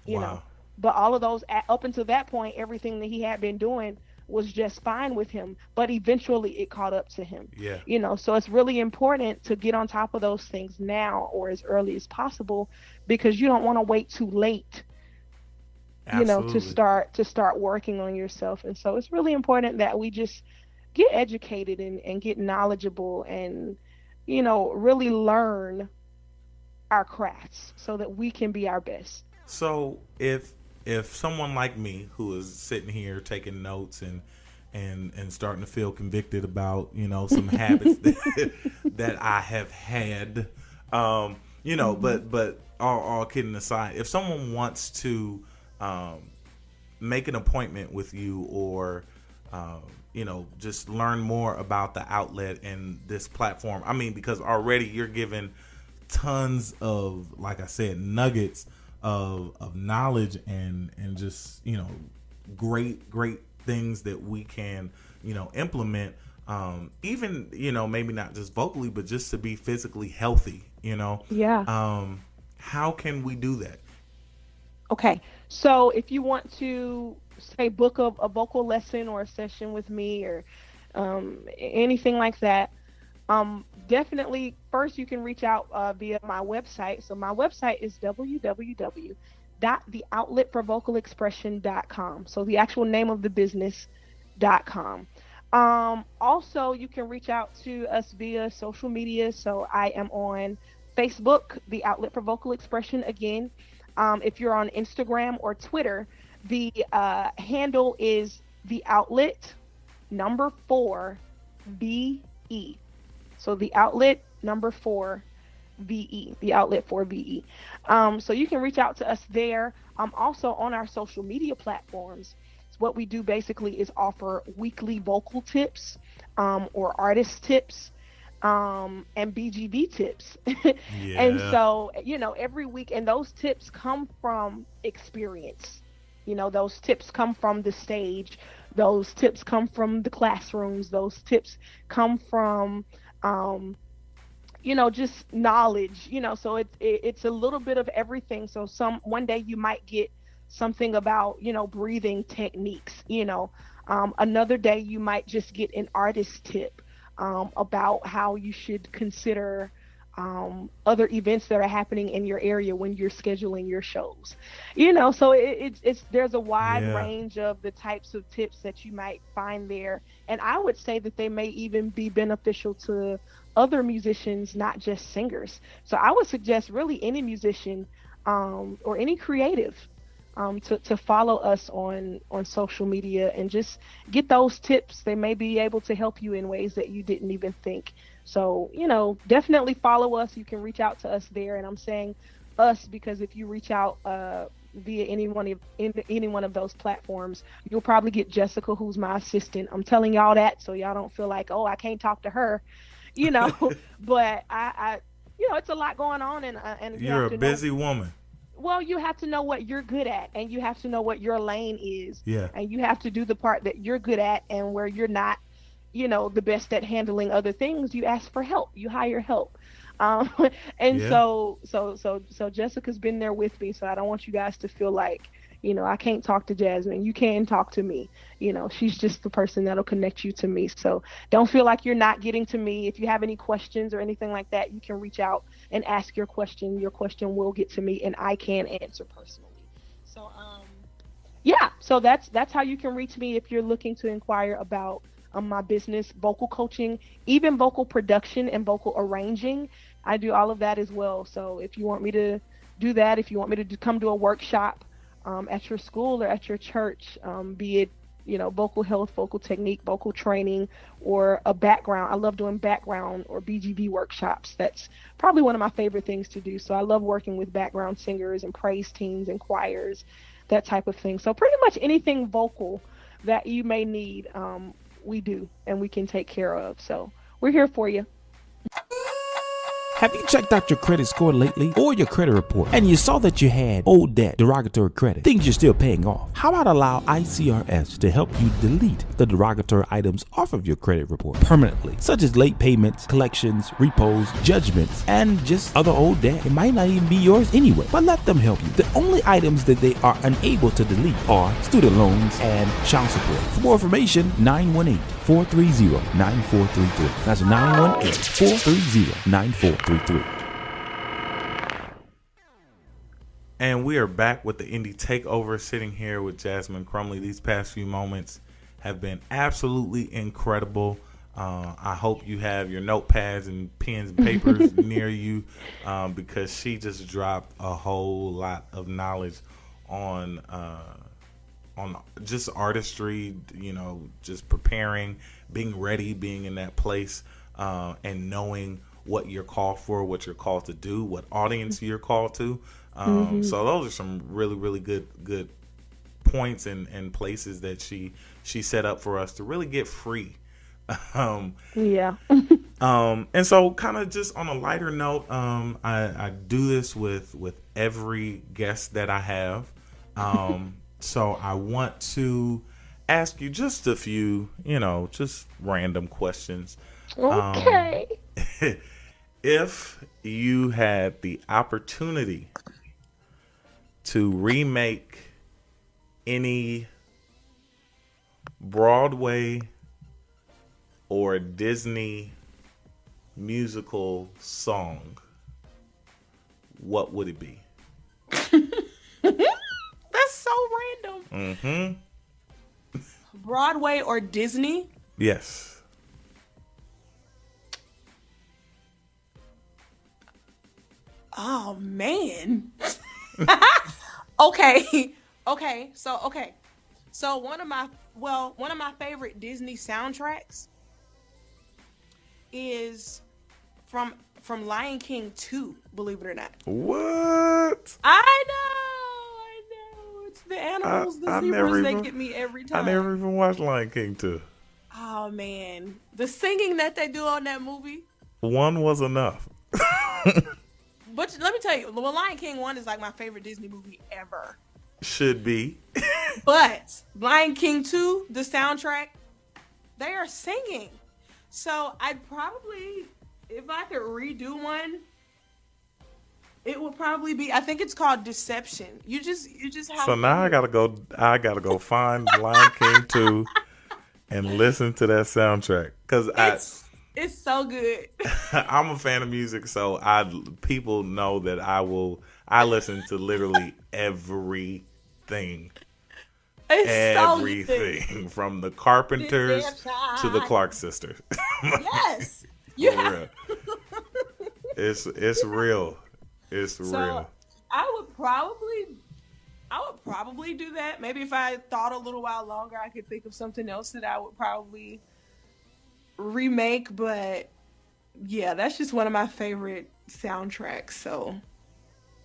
D: you know.
A: wow.
D: But all of those, up until that point, everything that he had been doing was just fine with him. But eventually it caught up to him,
A: Yeah.
D: So it's really important to get on top of those things now or as early as possible, because you don't want to wait too late, to
A: Absolutely.
D: start working on yourself. And so it's really important that we just get educated and get knowledgeable and, really learn our crafts so that we can be our best.
A: So if someone like me who is sitting here taking notes and starting to feel convicted about some habits that I have had,
D: Hmm.
A: but all kidding aside, if someone wants to um, make an appointment with you or just learn more about the outlet and this platform, I mean, because already you're giving tons of, like I said, nuggets of knowledge and just great things that we can implement, even maybe not just vocally but just to be physically healthy.
D: Yeah.
A: How can we do that?
D: Okay. So if you want to say book a vocal lesson or a session with me or anything like that, definitely first you can reach out via my website. So my website is www.theoutletforvocalexpression.com. So the actual name of the business.com. Also, you can reach out to us via social media. So I am on Facebook, The Outlet for Vocal Expression. Again, if you're on Instagram or Twitter, the handle is The Outlet number 4 VE. So The Outlet number 4 VE, The Outlet for VE. So you can reach out to us there. Also on our social media platforms. So what we do basically is offer weekly vocal tips, or artist tips, and BGV tips. And
A: Yeah.
D: so, every week, and those tips come from experience. Those tips come from the stage. Those tips come from the classrooms. Those tips come from, just knowledge. So it's a little bit of everything. So one day you might get something about breathing techniques. Another day you might just get an artist tip about how you should consider other events that are happening in your area when you're scheduling your shows. So it's there's a wide
A: Yeah.
D: range of the types of tips that you might find there, and I would say that they may even be beneficial to other musicians, not just singers. So I would suggest really any musician, or any creative, to follow us on social media and just get those tips. They may be able to help you in ways that you didn't even think. So, definitely follow us. You can reach out to us there. And I'm saying us because if you reach out via any one of those platforms, you'll probably get Jessica, who's my assistant. I'm telling y'all that so y'all don't feel like, oh, I can't talk to her, you know. But it's a lot going on, and you
A: You're
D: have
A: a
D: to know.
A: busy woman.
D: Well, you have to know what you're good at, and you have to know what your lane is,
A: Yeah.
D: and you have to do the part that you're good at, and where you're not, the best at handling other things, you ask for help, you hire help. Um, and
A: Yeah.
D: so Jessica's been there with me, so I don't want you guys to feel like, I can't talk to Jazmine. You can talk to me. She's just the person that'll connect you to me. So don't feel like you're not getting to me. If you have any questions or anything like that, you can reach out and ask your question. Your question will get to me, and I can answer personally. So yeah, so that's how you can reach me if you're looking to inquire about my business, vocal coaching, even vocal production and vocal arranging. I do all of that as well. So if you want me to do that, if you want me to come to a workshop at your school or at your church, be it vocal health, vocal technique, vocal training, or a background. I love doing background or BGV workshops. That's probably one of my favorite things to do. So I love working with background singers and praise teams and choirs, that type of thing. So pretty much anything vocal that you may need, we do and we can take care of. So we're here for you.
E: Have you checked out your credit score lately or your credit report and you saw that you had old debt, derogatory credit, things you're still paying off? How about allow ICRS to help you delete the derogatory items off of your credit report permanently, such as late payments, collections, repos, judgments, and just other old debt? It might not even be yours anyway, but let them help you. The only items that they are unable to delete are student loans and child support. For more information, 918-430-9433. That's 918-430-9433.
A: And we are back with the Indie Takeover, sitting here with Jazmin Crumley. These past few moments have been absolutely incredible. I hope you have your notepads and pens and papers near you, because she just dropped a whole lot of knowledge on just artistry, just preparing, being ready, being in that place, and knowing what you're called for, what you're called to do, what audience you're called to. So those are some really, really good points and places that she set up for us to really get free.
D: Yeah.
A: And so kind of just on a lighter note, I do this with every guest that I have. So I want to ask you just a few, just random questions.
D: Okay.
A: If you had the opportunity to remake any Broadway or Disney musical song, what would it be?
C: That's so random.
A: Mm-hmm.
C: Broadway or Disney?
A: Yes.
C: Oh man. Okay. So one of my favorite Disney soundtracks is from Lion King 2, believe it or not.
A: What?
C: I know. It's the animals, the zebras, they get me every time.
A: I never even watched Lion King 2.
C: Oh man. The singing that they do on that movie.
A: One was enough.
C: But let me tell you, Lion King 1 is like my favorite Disney movie ever.
A: Should be.
C: But Lion King 2, the soundtrack, they are singing. So I'd probably, if I could redo one, it would probably be, I think it's called Deception. You just have
A: So now I gotta go find Lion King 2 and listen to that soundtrack. Cause
C: it's so good.
A: I'm a fan of music, so people know that I listen to literally everything. Everything from the Carpenters to the Clark Sisters.
C: Yes. Yeah.
A: It's real. It's real.
C: I would probably do that. Maybe if I thought a little while longer, I could think of something else that I would probably remake, but yeah, that's just one of my favorite soundtracks. So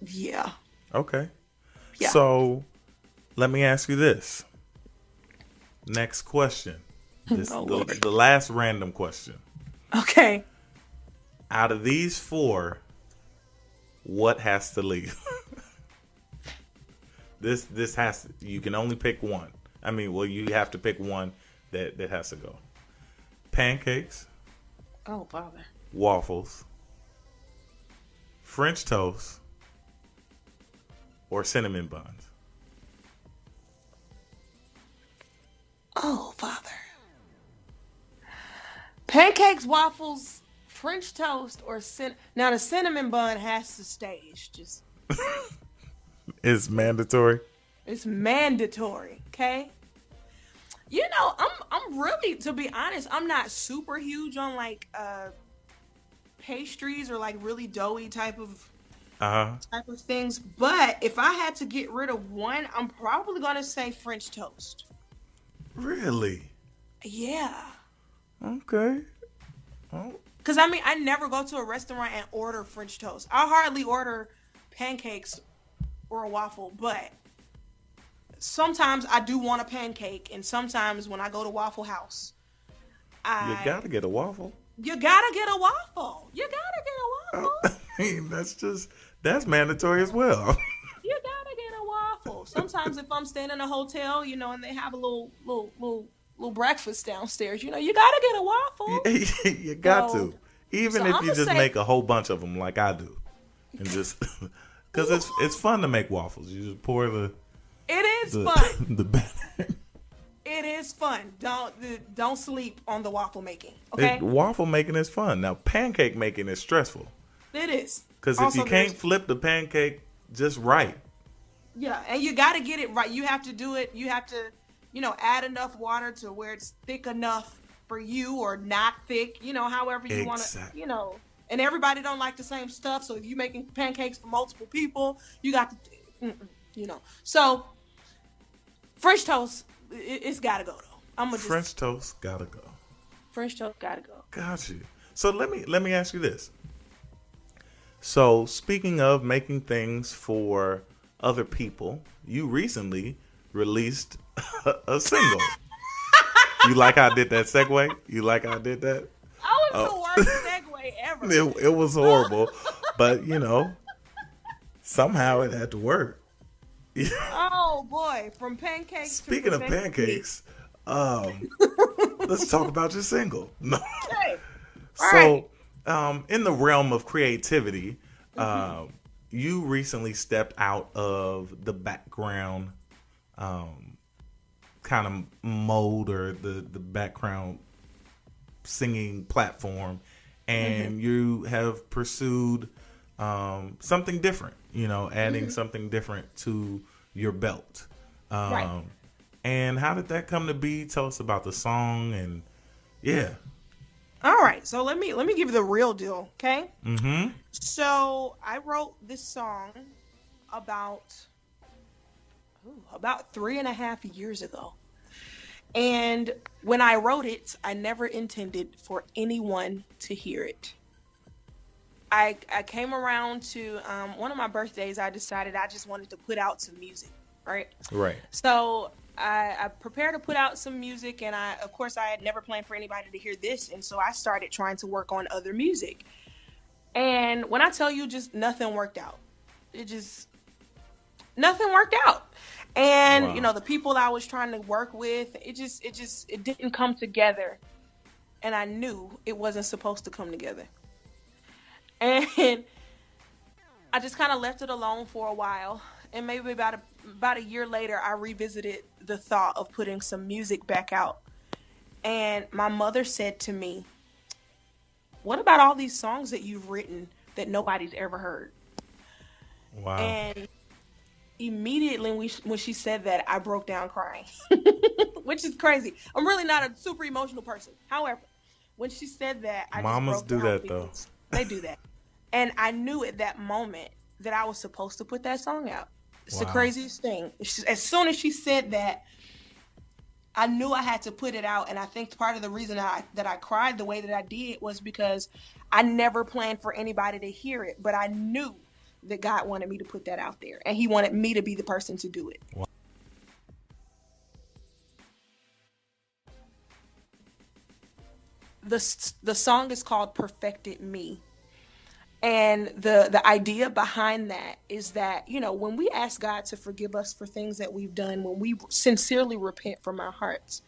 C: yeah.
A: Okay.
C: Yeah.
A: So let me ask you this. Next question. The last random question.
C: Okay.
A: Out of these four, what has to leave? This has to, you can only pick one. I mean, well, you have to pick one that has to go. Pancakes.
C: Oh, Father.
A: Waffles. French toast. Or cinnamon buns.
C: Oh, Father. Pancakes, waffles, French toast, or now the cinnamon bun has to stay. It's just
A: It's mandatory.
C: It's mandatory, okay? I'm really, to be honest, I'm not super huge on like pastries or like really doughy type of things. But if I had to get rid of one, I'm probably gonna say French toast.
A: Really?
C: Yeah.
A: Okay. Oh.
C: Because, I mean, I never go to a restaurant and order French toast. I hardly order pancakes or a waffle, but sometimes I do want a pancake, and sometimes when I go to Waffle House,
A: You gotta get a waffle.
C: You gotta get a waffle. You gotta get a waffle.
A: I mean, that's mandatory as well.
C: You gotta get a waffle. Sometimes if I'm staying in a hotel, you know, and they have a little breakfast downstairs, you know, you gotta get a waffle.
A: You got
C: So-
A: to. Even
C: so
A: if
C: I'ma
A: you just
C: say-
A: make a whole bunch of them like I do. And just because it's fun to make waffles. You just pour
C: It is fun.
A: the batter.
C: It is fun. Don't sleep on the waffle making. Okay,
A: Waffle making is fun. Now pancake making is stressful.
C: it is.
A: Because if
C: Also,
A: you can't
C: there's-
A: flip the pancake just right,
C: yeah, and you got to get it right. You have to do it. You have to, you know, add enough water to where it's thick enough for you, or not thick. You know, however you want to.
A: Exactly.
C: You know, and everybody don't like the same stuff. So if you're making pancakes for multiple people, you got to, you know. So French toast, it's got to go though. I'm gonna
A: French toast gotta go.
C: French toast got to go.
A: Got you. So let me ask you this. So speaking of making things for other people, you recently released a single. You like how I did that segue? You like how I did that?
C: That was the worst segue ever.
A: It was horrible, but you know, somehow it had to work.
C: Oh boy, from pancakes.
A: Speaking
C: to
A: of pancakes, let's talk about your single. No.
C: Okay.
A: So, in the realm of creativity, you recently stepped out of the background kind of mode, or the background singing platform, and you have pursued something different, you know, adding something different to your belt.
C: Right.
A: And how did that come to be? Tell us about the song. And yeah.
C: All right, so let me give you the real deal, okay?
A: Mm-hmm.
C: So I wrote this song about 3.5 years ago, and when I wrote it, I never intended for anyone to hear it. I came around to one of my birthdays. I decided I just wanted to put out some music, right?
A: Right.
C: So I prepared to put out some music, and of course I had never planned for anybody to hear this, and so I started trying to work on other music. And when I tell you, just nothing worked out. Nothing worked out. And
A: Wow.
C: you know, the people I was trying to work with, it didn't come together. And I knew it wasn't supposed to come together. And I just kind of left it alone for a while. And maybe about a year later, I revisited the thought of putting some music back out. And my mother said to me, "What about all these songs that you've written that nobody's ever heard?"
A: Wow.
C: And immediately when she said that, I broke down crying, which is crazy. I'm really not a super emotional person. However, when she said that, I
A: Mamas
C: just broke
A: do
C: down
A: that, though.
C: because they do that. And I knew at that moment that I was supposed to put that song out. It's the
A: Wow.
C: craziest thing. As soon as she said that, I knew I had to put it out. And I think part of the reason that I cried the way that I did was because I never planned for anybody to hear it. But I knew that God wanted me to put that out there. And he wanted me to be the person to do it.
A: Wow.
C: The song is called Perfected Me. And the idea behind that is that, you know, when we ask God to forgive us for things that we've done, when we sincerely repent from our hearts,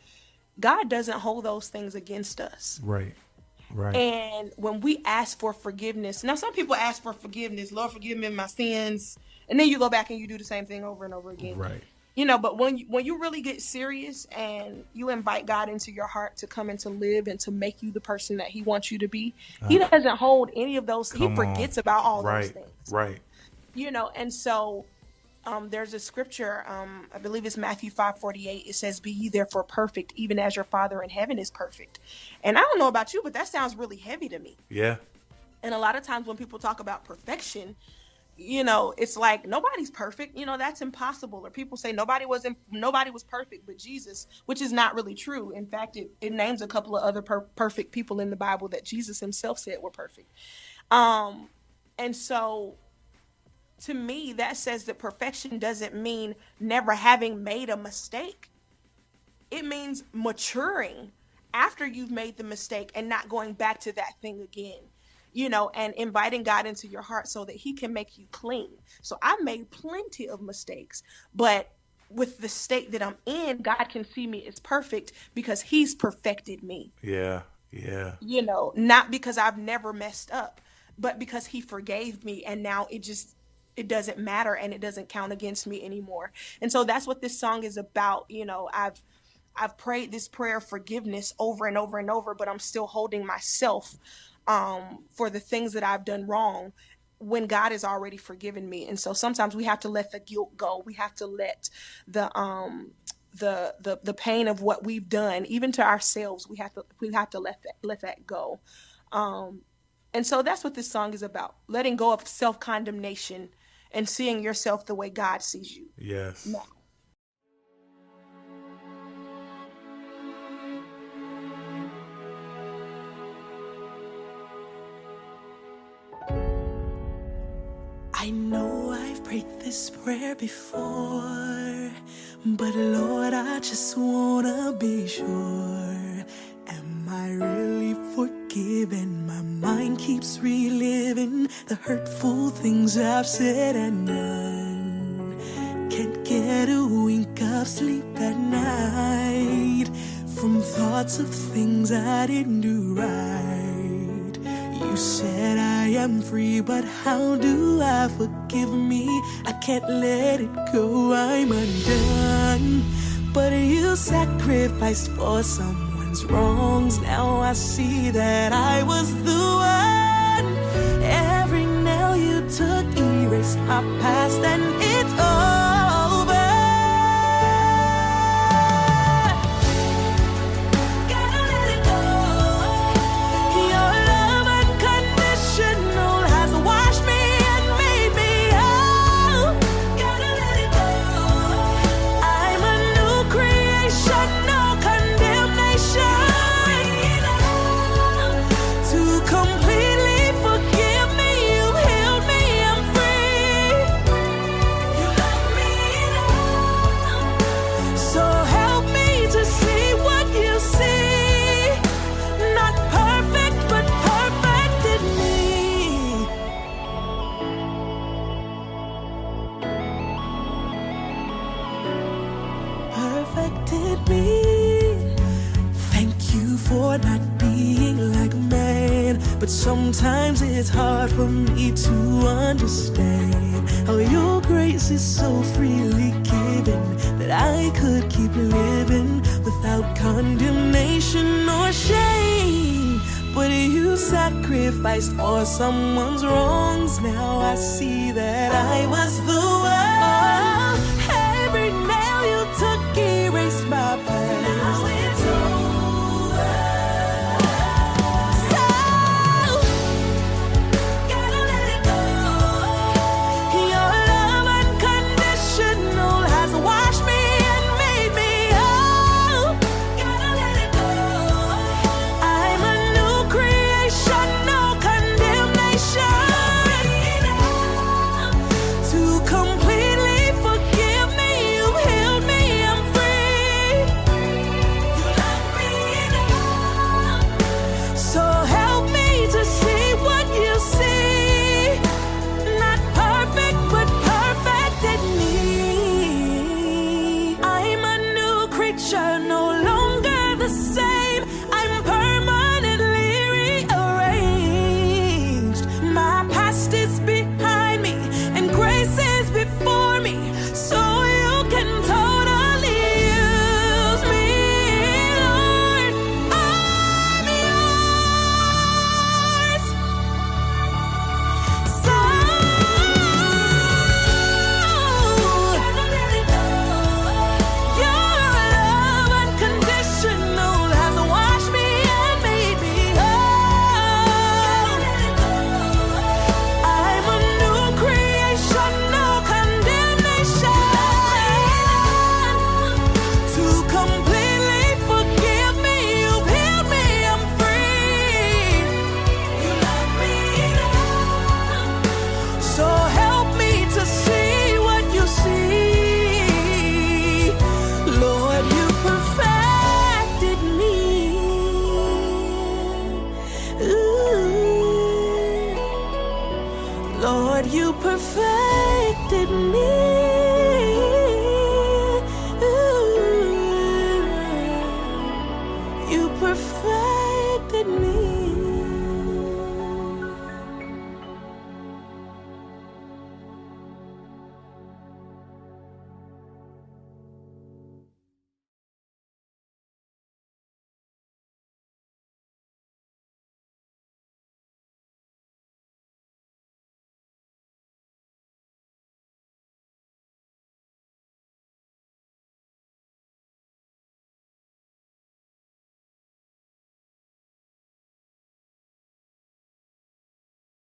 C: God doesn't hold those things against us.
A: Right. Right.
C: And when we ask for forgiveness, now some people ask for forgiveness, Lord, forgive me of my sins. And then you go back and you do the same thing over and over again.
A: Right.
C: You know, but when you really get serious and you invite God into your heart to come and to live and to make you the person that he wants you to be, he doesn't hold any of those. He forgets about all those things.
A: Right.
C: You know, and so there's a scripture, I believe it's Matthew 5:48. It says, "Be ye therefore perfect, even as your Father in heaven is perfect." And I don't know about you, but that sounds really heavy to me.
A: Yeah.
C: And a lot of times when people talk about perfection, it's like nobody's perfect. That's impossible. Or people say nobody was perfect but Jesus, which is not really true. In fact, it names a couple of other perfect people in the Bible that Jesus himself said were perfect. And so to me, that says that perfection doesn't mean never having made a mistake. It means maturing after you've made the mistake and not going back to that thing again, and inviting God into your heart so that he can make you clean. So I made plenty of mistakes, but with the state that I'm in, God can see me as perfect because he's perfected me.
A: Yeah. Yeah.
C: Not because I've never messed up, but because he forgave me. And now it doesn't matter and it doesn't count against me anymore. And so that's what this song is about. I've prayed this prayer of forgiveness over and over and over, but I'm still holding myself for the things that I've done wrong when God has already forgiven me. And so sometimes we have to let the guilt go. We have to let the pain of what we've done, even to ourselves, we have to let that go. And so that's what this song is about: letting go of self-condemnation and seeing yourself the way God sees you.
A: Yes.
C: Now.
B: I know I've prayed this prayer before, but Lord, I just wanna be sure. Am I really forgiven? My mind keeps reliving the hurtful things I've said and done. Can't get a wink of sleep at night from thoughts of things I didn't do right. You said I am free, but how do I forgive me? I can't let it go, I'm undone. But you sacrificed for someone's wrongs. Now I see that I was the one. Every nail you took erased my past, and it's over. Gotta let it go. Your love unconditional has washed me and made me whole. Gotta let it go. I'm a new creation, no condemnation. To completely forgive me, you healed me, I'm free. You love me enough, so help me to see what you see. Not perfect, but perfect in me. Perfected me. Thank you for not being like man, but sometimes it's hard for me to understand how your grace is so freely given that I could keep living without condemnation or shame. But you sacrificed for someone's wrongs. Now I see that I was the one. Every nail you took erased my past. Now it's over. So, gotta let it go. Your love unconditional has washed me and made me whole. Gotta let it go. I'm a new creation, no condemnation. To completely forgive Lord, you perfected me.